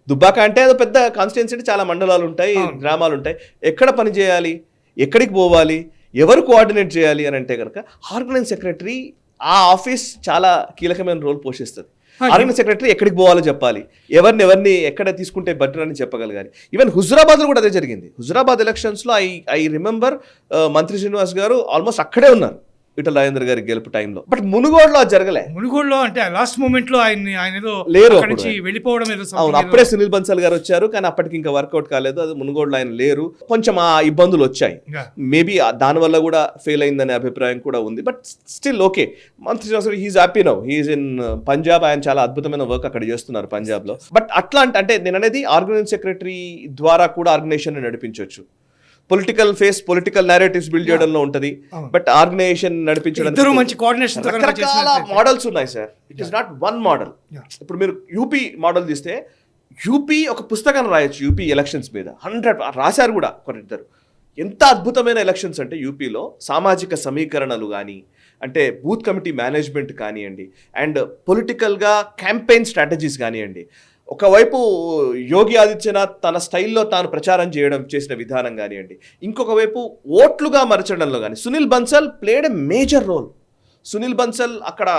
దుబ్బాక అంటే అదో పెద్ద కాన్స్టిట్యున్సీ, అంటే చాలా మండలాలు ఉంటాయి, గ్రామాలు ఉంటాయి. ఎక్కడ పని చేయాలి, ఎక్కడికి పోవాలి, ఎవరు కోఆర్డినేట్ చేయాలి అని అంటే కనుక ఆర్గనైజ్ సెక్రటరీ, ఆ ఆఫీస్ చాలా కీలకమైన రోల్ పోషిస్తుంది. ఆర్గనైజ్ సెక్రటరీ ఎక్కడికి పోవాలో చెప్పాలి, ఎవరిని ఎక్కడ తీసుకుంటే బెటర్ అని చెప్పగలగాలి. ఈవెన్ హుజురాబాద్లో కూడా అదే జరిగింది. హుజురాబాద్ ఎలక్షన్స్లో ఐ రిమెంబర్ మంత్రి శ్రీనివాస్ గారు ఆల్మోస్ట్ అక్కడే ఉన్నారు ఈటల రాజేందర్ గారి గెలుపు టైంలో. బట్ మునుగోడులో అది జరగలే. మునుగోడులో అంటే లాస్ట్ మూమెంట్ లో ఆయన ఏదో లేరు, వెళ్ళిపోవడం. అవును, అప్పుడే సునీల్ బన్సల్ గారు వచ్చారు, కానీ అప్పటికి ఇంకా వర్కౌట్ కాలేదు. అది మునుగోడులో ఆయన లేరు, కొంచెం ఆ ఇబ్బందులు వచ్చాయి. మేబీ దానివల్ల కూడా ఫెయిల్ అయిందనే అభిప్రాయం కూడా ఉంది. But still okay, Mantri Srinivas గారు he's happy now, he's in Punjab. ఆయన చాలా అద్భుతమైన వర్క్ అక్కడ చేస్తున్నారు పంజాబ్ లో. బట్ అట్లా అంటే నేను అనేది ఆర్గనైజింగ్ సెక్రటరీ ద్వారా కూడా ఆర్గనైజేషన్ నడిపించవచ్చు. Political face, political narratives build చేయడంలో ఉంటది, బట్ ఆర్గనైజేషన్ నడిపించడం రకరకాల మోడల్స్ ఉన్నాయి sir. It is not one model. ఇప్పుడు మీరు యూపీ మోడల్ తీస్తే, యూపీ ఒక పుస్తకాన్ని రాయొచ్చు యూపీ ఎలక్షన్స్ మీద, 100 రాశారు కూడా ఒకరిద్దరు. ఎంత అద్భుతమైన ఎలక్షన్స్ అంటే యూపీలో సామాజిక సమీకరణలు కానీ, అంటే బూత్ కమిటీ మేనేజ్మెంట్ కానివ్వండి, అండ్ పొలిటికల్గా క్యాంపెయిన్ స్ట్రాటజీస్ కానివ్వండి. ఒకవైపు యోగి ఆదిత్యనాథ్ తన స్టైల్లో తాను ప్రచారం చేసిన విధానం కానివ్వండి, ఇంకొక వైపు ఓట్లుగా మరచడంలో కానీ Sunil Bansal played a major role. Sunil Bansal అక్కడ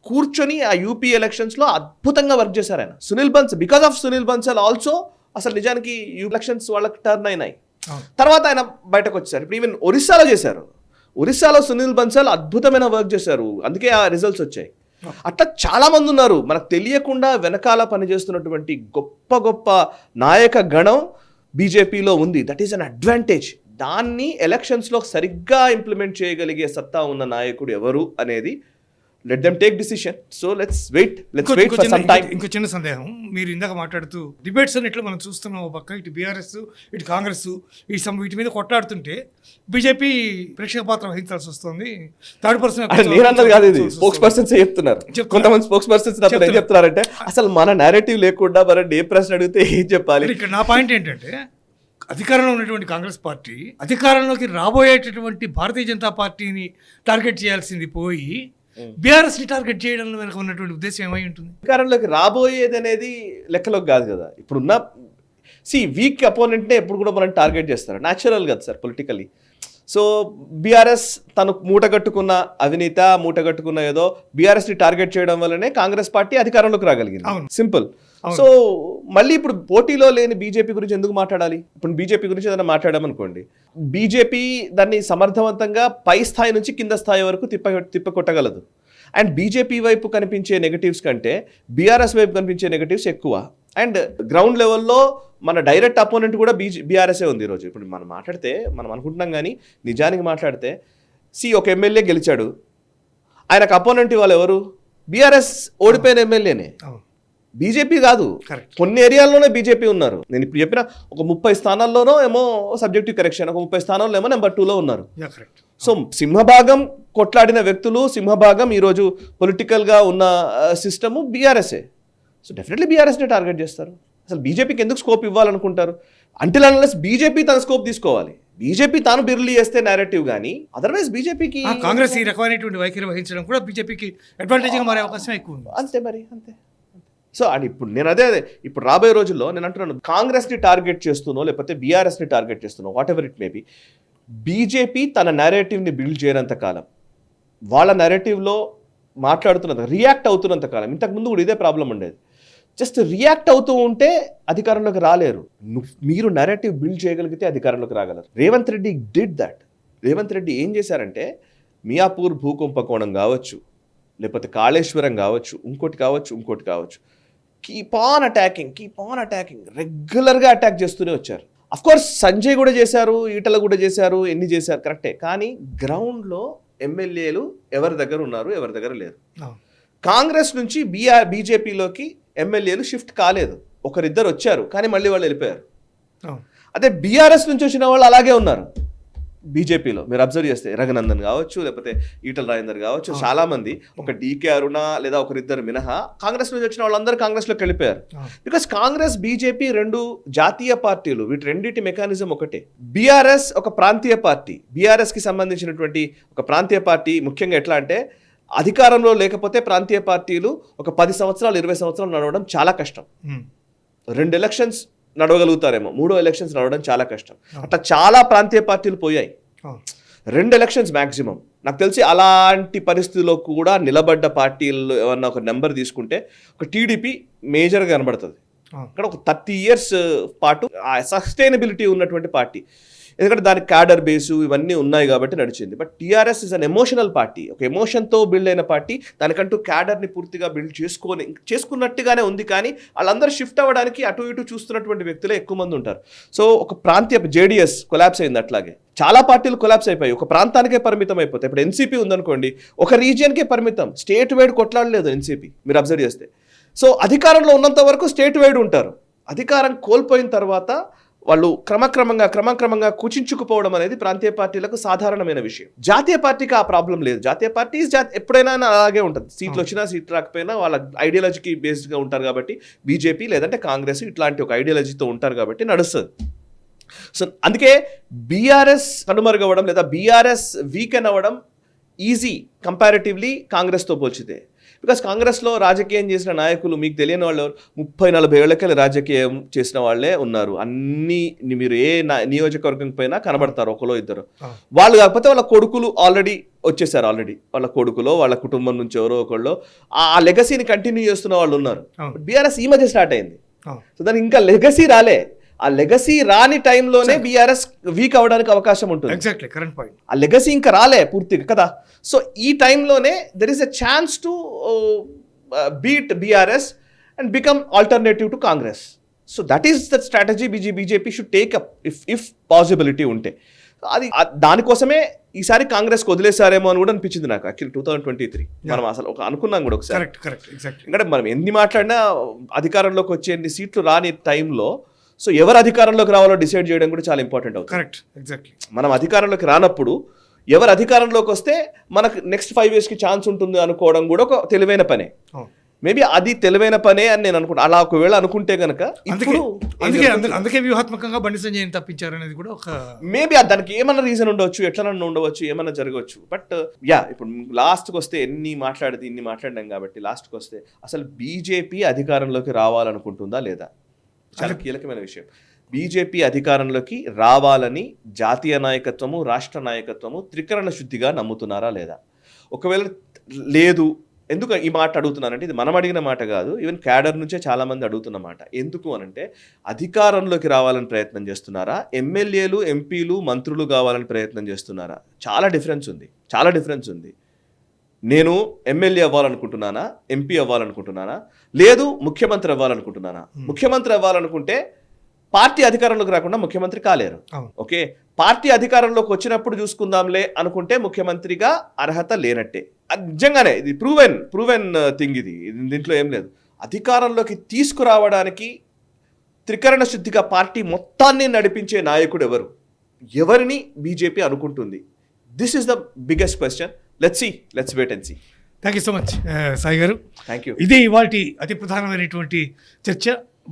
కూర్చొని ఆ యూపీ ఎలక్షన్స్లో అద్భుతంగా వర్క్ చేశారు ఆయన. Sunil Bansal, because of Sunil Bansal also అసలు నిజానికి ఎలక్షన్స్ వాళ్ళకి టర్న్ అయినాయి. తర్వాత ఆయన బయటకు వచ్చారు. ఇప్పుడు ఈవెన్ ఒరిస్సాలో చేశారు. ఒరిస్సాలో సునీల్ బన్సల్ అద్భుతమైన వర్క్ చేశారు, అందుకే ఆ రిజల్ట్స్ వచ్చాయి. అట్లా చాలా మంది ఉన్నారు మనకు తెలియకుండా వెనకాల పనిచేస్తున్నటువంటి గొప్ప గొప్ప నాయక గణం బీజేపీలో ఉంది. That is an advantage. దాన్ని ఎలక్షన్స్లో సరిగ్గా ఇంప్లిమెంట్ చేయగలిగే సత్తా ఉన్న నాయకుడు ఎవరు అనేది let them take decision. So let's wait for some time. ఇంకో చిన్న సందేహం, మీరు ఇందాక మాట్లాడుతూ డిబేట్స్ అన్నిట్లో మనం చూస్తున్నాం, ఒక పక్క ఇటు బీఆర్ఎస్ ఇటు కాంగ్రెస్ వీటి మీద కొట్లాడుతుంటే బీజేపీ ప్రేక్షక పాత్ర వహించాల్సి వస్తుంది. థర్డ్ పర్సన్ నేనన్నది కాదు, ఇది స్పోక్స్ పర్సన్స్ చెప్తున్నారు. కొంతమంది స్పోక్స్ పర్సన్స్ ఏం చెప్తున్నారంటే, అసలు మన నేరేటివ్ లేకుండా మనం ఏ ప్రశ్న అడిగితే ఏం చెప్పాలి. ఇక్కడ నా పాయింట్ ఏంటంటే, అధికారంలో ఉన్నటువంటి కాంగ్రెస్ పార్టీ అధికారంలోకి రాబోయేటటువంటి భారతీయ జనతా పార్టీని టార్గెట్ చేయాల్సింది పోయి బీఆర్ఎస్ ని టార్గెట్ చేయడంలో వెనక ఉన్నటువంటి ఉద్దేశం ఏమై ఉంటుంది? అధికారంలోకి రాబోయేది అనేది లెక్కలోకి కాదు కదా. ఇప్పుడున్న వీక్ అపోనెంట్నే ఎప్పుడు కూడా మనం టార్గెట్ చేస్తారు, న్యాచురల్ కదా సార్ పొలిటికలీ. సో బీఆర్ఎస్ తను మూటగట్టుకున్న అవినీత, మూటగట్టుకున్న ఏదో బీఆర్ఎస్ని టార్గెట్ చేయడం వల్లనే కాంగ్రెస్ పార్టీ అధికారంలోకి రాగలిగింది. సింపుల్. సో మళ్ళీ ఇప్పుడు పోటీలో లేని బీజేపీ గురించి ఎందుకు మాట్లాడాలి? ఇప్పుడు బీజేపీ గురించి ఏదైనా మాట్లాడామనుకోండి, బీజేపీ దాన్ని సమర్థవంతంగా పై స్థాయి నుంచి కింద స్థాయి వరకు తిప్పకొట్టగలదు. అండ్ బీజేపీ వైపు కనిపించే నెగటివ్స్ కంటే బీఆర్ఎస్ వైపు కనిపించే నెగటివ్స్ ఎక్కువ. అండ్ గ్రౌండ్ లెవెల్లో మన డైరెక్ట్ అపోనెంట్ కూడా బీఆర్ఎస్ఏ ఉంది ఈరోజు. ఇప్పుడు మనం మాట్లాడితే మనం అనుకుంటున్నాం, కానీ నిజానికి మాట్లాడితే ఒక ఎమ్మెల్యే గెలిచాడు, ఆయనకు అపోనెంట్ వాళ్ళు ఎవరు? బీఆర్ఎస్ ఓడిపోయిన ఎమ్మెల్యేనే, బీజేపీ కాదు. కొన్ని ఏరియాల్లోనే బీజేపీ ఉన్నారు. నేను ఇప్పుడు చెప్పిన ఒక 30 స్థానాల్లోనో ఏమో సబ్జెక్టివ్ కరెక్షన్, ఒక 30 స్థానాల్లో ఏమో నెంబర్ 2లో ఉన్నారు. సో సింహభాగం కొట్లాడిన వ్యక్తులు, సింహభాగం ఈరోజు పొలిటికల్గా ఉన్న సిస్టము బీఆర్ఎస్ఏ. సో డెఫినెట్లీ బీఆర్ఎస్ని టార్గెట్ చేస్తారు. అసలు బీజేపీకి ఎందుకు స్కోప్ ఇవ్వాలనుకుంటారు? అంటిల్ అన్లెస్ బీజేపీ తన స్కోప్ తీసుకోవాలి. బీజేపీ తాను బిర్లీ చేస్తే నేరేటివ్, కానీ అదర్వైజ్ బీజేపీకి కాంగ్రెస్ ఈ రకమైనటువంటి వైఖరి వహించడం కూడా బీజేపీకి అడ్వాంటేజ్గా మారే అవకాశం ఎక్కువ ఉంది. అంతే మరి, అంతే. సో అది ఇప్పుడు నేను అదే ఇప్పుడు రాబోయే రోజుల్లో నేను అంటున్నాను, కాంగ్రెస్ని టార్గెట్ చేస్తున్నో లేకపోతే బీఆర్ఎస్ని టార్గెట్ చేస్తున్నో, whatever it may be, BJP తన నెరేటివ్ని బిల్డ్ చేయనంత కాలం, వాళ్ళ నెరేటివ్లో మాట్లాడుతున్నంత, రియాక్ట్ అవుతున్నంత కాలం, ఇంతకుముందు కూడా ఇదే ప్రాబ్లం ఉండేది. జస్ట్ రియాక్ట్ అవుతూ ఉంటే అధికారంలోకి రాలేరు. మీరు నెరేటివ్ బిల్డ్ చేయగలిగితే అధికారంలోకి రాగలరు. Revanth Reddy did that. రేవంత్ రెడ్డి ఏం చేశారంటే, మియాపూర్ భూకుంభకోణం కావచ్చు, లేకపోతే కాళేశ్వరం కావచ్చు, ఇంకోటి కావచ్చు, కీప్ ఆన్ అటాకింగ్ రెగ్యులర్గా అటాక్ చేస్తూనే వచ్చారు. అఫ్కోర్స్ సంజయ్ కూడా చేశారు, ఈటల కూడా చేశారు, ఎన్ని చేశారు కరెక్టే. కానీ గ్రౌండ్లో ఎమ్మెల్యేలు ఎవరి దగ్గర ఉన్నారు, ఎవరి దగ్గర లేరు. కాంగ్రెస్ నుంచి బీజేపీలోకి ఎమ్మెల్యేలు షిఫ్ట్ కాలేదు. ఒకరిద్దరు వచ్చారు కానీ మళ్ళీ వాళ్ళు వెళ్ళిపోయారు. అదే బీఆర్ఎస్ నుంచి వచ్చిన వాళ్ళు అలాగే ఉన్నారు బీజేపీలో. మీరు అబ్జర్వ్ చేస్తే రఘునందన్ కావచ్చు, లేకపోతే ఈటల రాజేందర్ కావచ్చు, చాలా మంది, ఒక డీకే అరుణ లేదా ఒకరిద్దరు మినహా కాంగ్రెస్ నుంచి వచ్చిన వాళ్ళందరూ కాంగ్రెస్లోకి వెళ్ళిపోయారు. బికాస్ కాంగ్రెస్, బీజేపీ రెండు జాతీయ పార్టీలు, వీటి రెండింటి మెకానిజం ఒకటే. బీఆర్ఎస్ ఒక ప్రాంతీయ పార్టీ. బీఆర్ఎస్కి సంబంధించినటువంటి ఒక ప్రాంతీయ పార్టీ ముఖ్యంగా ఎట్లా అంటే, అధికారంలో లేకపోతే ప్రాంతీయ పార్టీలు ఒక 10 సంవత్సరాలు 20 సంవత్సరాలు నడవడం చాలా కష్టం. 2 ఎలక్షన్స్ నడవగలుగుతారేమో, 3 ఎలక్షన్స్ నడవడం చాలా కష్టం. అట్లా చాలా ప్రాంతీయ పార్టీలు పోయాయి. 2 ఎలక్షన్స్ మ్యాక్సిమం. నాకు తెలిసి అలాంటి పరిస్థితుల్లో కూడా నిలబడ్డ పార్టీల్లో ఏమన్నా ఒక నెంబర్ తీసుకుంటే ఒక టీడీపీ మేజర్గా కనబడుతుంది. ఇక్కడ ఒక 30 years పాటు సస్టైనబిలిటీ ఉన్నటువంటి పార్టీ. ఎందుకంటే దానికి క్యాడర్ బేసు ఇవన్నీ ఉన్నాయి కాబట్టి నడిచింది. But TRS is an emotional party. ఒక ఎమోషన్తో బిల్డ్ అయిన పార్టీ. దానికంటూ క్యాడర్ని పూర్తిగా బిల్డ్ చేసుకున్నట్టుగానే ఉంది. కానీ వాళ్ళందరూ షిఫ్ట్ అవ్వడానికి అటు ఇటు చూస్తున్నటువంటి వ్యక్తులే ఎక్కువ మంది ఉంటారు. సో ఒక ప్రాంతీయ జేడీఎస్ కొలాప్స్ అయింది. అట్లాగే చాలా పార్టీలు కొలాప్స్ అయిపోయి ఒక ప్రాంతానికే పరిమితం అయిపోతాయి. ఇప్పుడు ఎన్సీపీ ఉందనుకోండి, ఒక రీజియన్కే పరిమితం. స్టేట్ వైడ్ కొట్లాడలేదు ఎన్సీపీ, మీరు అబ్జర్వ్ చేస్తే. సో అధికారంలో ఉన్నంత వరకు స్టేట్ వైడ్ ఉంటారు. అధికారం కోల్పోయిన తర్వాత వాళ్ళు క్రమక్రమంగా కుచించుకుపోవడం అనేది ప్రాంతీయ పార్టీలకు సాధారణమైన విషయం. జాతీయ పార్టీకి ఆ ప్రాబ్లం లేదు. జాతీయ పార్టీ ఎప్పుడైనా అలాగే ఉంటుంది. సీట్లు వచ్చినా సీట్లు రాకపోయినా వాళ్ళ ఐడియాలజీకి బేస్డ్గా ఉంటారు కాబట్టి, బీజేపీ లేదంటే కాంగ్రెస్ ఇట్లాంటి ఒక ఐడియాలజీతో ఉంటారు కాబట్టి నడుస్తుంది. సో అందుకే బీఆర్ఎస్ కనుమరుగవ్వడం లేదా బీఆర్ఎస్ వీకెన్ అవ్వడం ఈజీ కంపారిటివ్లీ కాంగ్రెస్తో పోల్చితే. బికాస్ కాంగ్రెస్లో రాజకీయం చేసిన నాయకులు మీకు తెలియని వాళ్ళు 30-40 ఏళ్లకెళ్ళి రాజకీయం చేసిన వాళ్ళే ఉన్నారు. అన్ని మీరు ఏ నియోజకవర్గం పైన కనబడతారు, ఒకలో ఇద్దరు. వాళ్ళు కాకపోతే వాళ్ళ కొడుకులు ఆల్రెడీ వచ్చేసారు. వాళ్ళ కొడుకులో వాళ్ళ కుటుంబం నుంచి ఎవరో ఒకళ్ళు ఆ లెగసీని కంటిన్యూ చేస్తున్న వాళ్ళు ఉన్నారు. బీఆర్ఎస్ ఈ మధ్య స్టార్ట్ అయింది. సో దానికి ఇంకా లెగసీ రాలే. ఆ లెగసీ రాని టైంలోనే బీఆర్ఎస్ వీక్ అవ్వడానికి అవకాశం ఉంటుంది. Exactly current point. ఆ లెగసీ ఇంకా రాలే పూర్తిగా కదా. సో ఈ టైంలోనే there is a chance to beat BRS and become alternative to Congress. So that is the strategy BJP should take up if possibility ఉంటే. అది దానికోసమే ఈసారి కాంగ్రెస్కి వదిలేసారేమో అని కూడా అనిపించింది నాకు. యాక్చువల్లీ 2023 మనం అసలు ఒక అనుకున్నాం కూడా ఒకసారి. ఎందుకంటే మనం ఎన్ని మాట్లాడినా అధికారంలోకి వచ్చే ఎన్ని సీట్లు రాని టైంలో, సో ఎవరు అధికారంలోకి రావాలో డిసైడ్ చేయడం కూడా చాలా ఇంపార్టెంట్ అవుతుంది. Correct, exactly. మనం అధికారంలోకి రానప్పుడు ఎవరు అధికారంలోకి వస్తే మనకు నెక్స్ట్ 5 yearsకి ఛాన్స్ ఉంటుంది అనుకోవడం కూడా ఒక తెలివైన పనే. మేబీ అది తెలివైన పనే అని నేను అనుకుంటా. అలా ఒకవేళ అనుకుంటే కనుక అందుకే వ్యూహాత్మకంగా బండి సంజయ్ తప్పించారు అనేది కూడా ఒక మేబీ దానికి ఏమన్నా రీజన్ ఉండవచ్చు, ఎట్లనన్నా ఉండవచ్చు, ఏమన్నా జరగవచ్చు. బట్ ఇప్పుడు లాస్ట్కి వస్తే ఇన్ని మాట్లాడినాం కాబట్టి లాస్ట్కి వస్తే అసలు బీజేపీ అధికారంలోకి రావాలనుకుంటుందా లేదా? చాలా కీలకమైన విషయం. బీజేపీ అధికారంలోకి రావాలని జాతీయ నాయకత్వము, రాష్ట్ర నాయకత్వము త్రికరణ శుద్ధిగా నమ్ముతున్నారా లేదా? ఒకవేళ లేదు, ఎందుకు ఈ మాట అడుగుతున్నానంటే ఇది మనం అడిగిన మాట కాదు, ఈవెన్ క్యాడర్ నుంచే చాలామంది అడుగుతున్న మాట. ఎందుకు అనంటే అధికారంలోకి రావాలని ప్రయత్నం చేస్తున్నారా, ఎమ్మెల్యేలు, ఎంపీలు, మంత్రులు కావాలని ప్రయత్నం చేస్తున్నారా? చాలా డిఫరెన్స్ ఉంది. నేను ఎమ్మెల్యే అవ్వాలనుకుంటున్నానా, ఎంపీ అవ్వాలనుకుంటున్నానా, లేదు ముఖ్యమంత్రి అవ్వాలనుకుంటున్నానా? ముఖ్యమంత్రి అవ్వాలనుకుంటే పార్టీ అధికారంలోకి రాకుండా ముఖ్యమంత్రి కాలేరు. ఓకే, పార్టీ అధికారంలోకి వచ్చినప్పుడు చూసుకుందాంలే అనుకుంటే ముఖ్యమంత్రిగా అర్హత లేనట్టే. నిజంగానే ఇది ప్రూవెన్ థింగ్. ఇది దీంట్లో ఏం లేదు. అధికారంలోకి తీసుకురావడానికి త్రికరణ శుద్ధిగా పార్టీ మొత్తాన్ని నడిపించే నాయకుడు ఎవరిని బీజేపీ అనుకుంటుంది? This is the biggest question. Let's wait and see. Thank you so much Sai గారు. Thank you. ఇది ఇవాల్టి అతి ప్రధానమైనటువంటి చర్చ.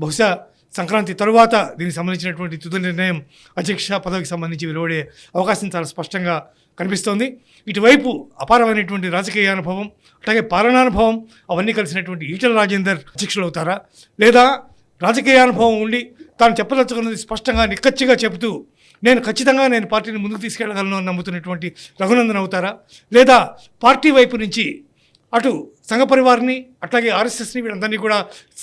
బహుశా సంక్రాంతి తరువాత దీనికి సంబంధించినటువంటి తుది నిర్ణయం అధ్యక్ష పదవికి సంబంధించి వెలువడే అవకాశం చాలా స్పష్టంగా కనిపిస్తోంది. ఇటువైపు అపారమైనటువంటి రాజకీయ అనుభవం, అట్లాగే పాలనానుభవం అవన్నీ కలిసినటువంటి ఈటల రాజేందర్ అధ్యక్షులు అవుతారా, లేదా రాజకీయ అనుభవం ఉండి తాను చెప్పదలుచుకున్నది స్పష్టంగా నిక్కచ్చిగా చెబుతూ నేను ఖచ్చితంగా పార్టీని ముందుకు తీసుకెళ్లగలను అని నమ్ముతున్నటువంటి రఘునందన్ అవుతారా, లేదా పార్టీ వైపు నుంచి అటు సంఘ పరివార్ని అట్లాగే ఆర్ఎస్ఎస్ని వీళ్ళందరినీ కూడా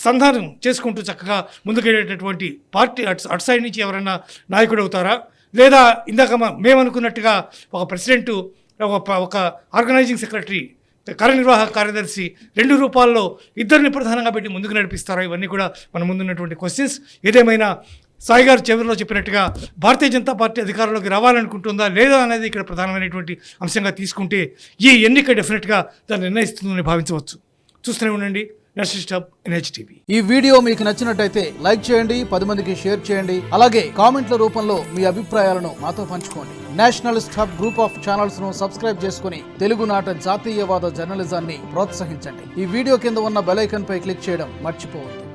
సంధానం చేసుకుంటూ చక్కగా ముందుకెళ్ళేటటువంటి పార్టీ అటు సైడ్ నుంచి ఎవరైనా నాయకుడు అవుతారా, లేదా ఇందాక మేము అనుకున్నట్టుగా ఒక ప్రెసిడెంటు, ఒక ఆర్గనైజింగ్ సెక్రటరీ, కార్యనిర్వాహక కార్యదర్శి 2 రూపాల్లో ఇద్దరిని ప్రధానంగా పెట్టి ముందుకు నడిపిస్తారా? ఇవన్నీ కూడా మన ముందున్నటువంటి క్వశ్చన్స్. ఏదేమైనా సాయి గారు చివరిలో చెప్పినట్టుగా భారతీయ జనతా పార్టీ అధికారంలోకి రావాలనుకుంటుందా లేదా అనేది ఇక్కడ ప్రధానమైనటువంటి అంశంగా తీసుకుంటే ఈ ఎన్నిక డెఫినెట్గా దాన్ని నిర్ణయిస్తుందని భావించవచ్చు. చూస్తూనే ఉండండి నేషనలిస్ట్ హబ్ NHTV. ఈ వీడియో మీకు నచ్చినట్టయితే లైక్ చేయండి, 10 మందికి షేర్ చేయండి. అలాగే కామెంట్ల రూపంలో మీ అభిప్రాయాలను మాతో పంచుకోండి. Nationalist hub group of channels ను సబ్స్క్రైబ్ చేసుకుని తెలుగునాట జాతీయవాద జర్నలిజాన్ని ప్రోత్సహించండి. ఈ వీడియో కింద ఉన్న బెల్ ఐకాన్ పై క్లిక్ చేయడం మర్చిపోవద్దు.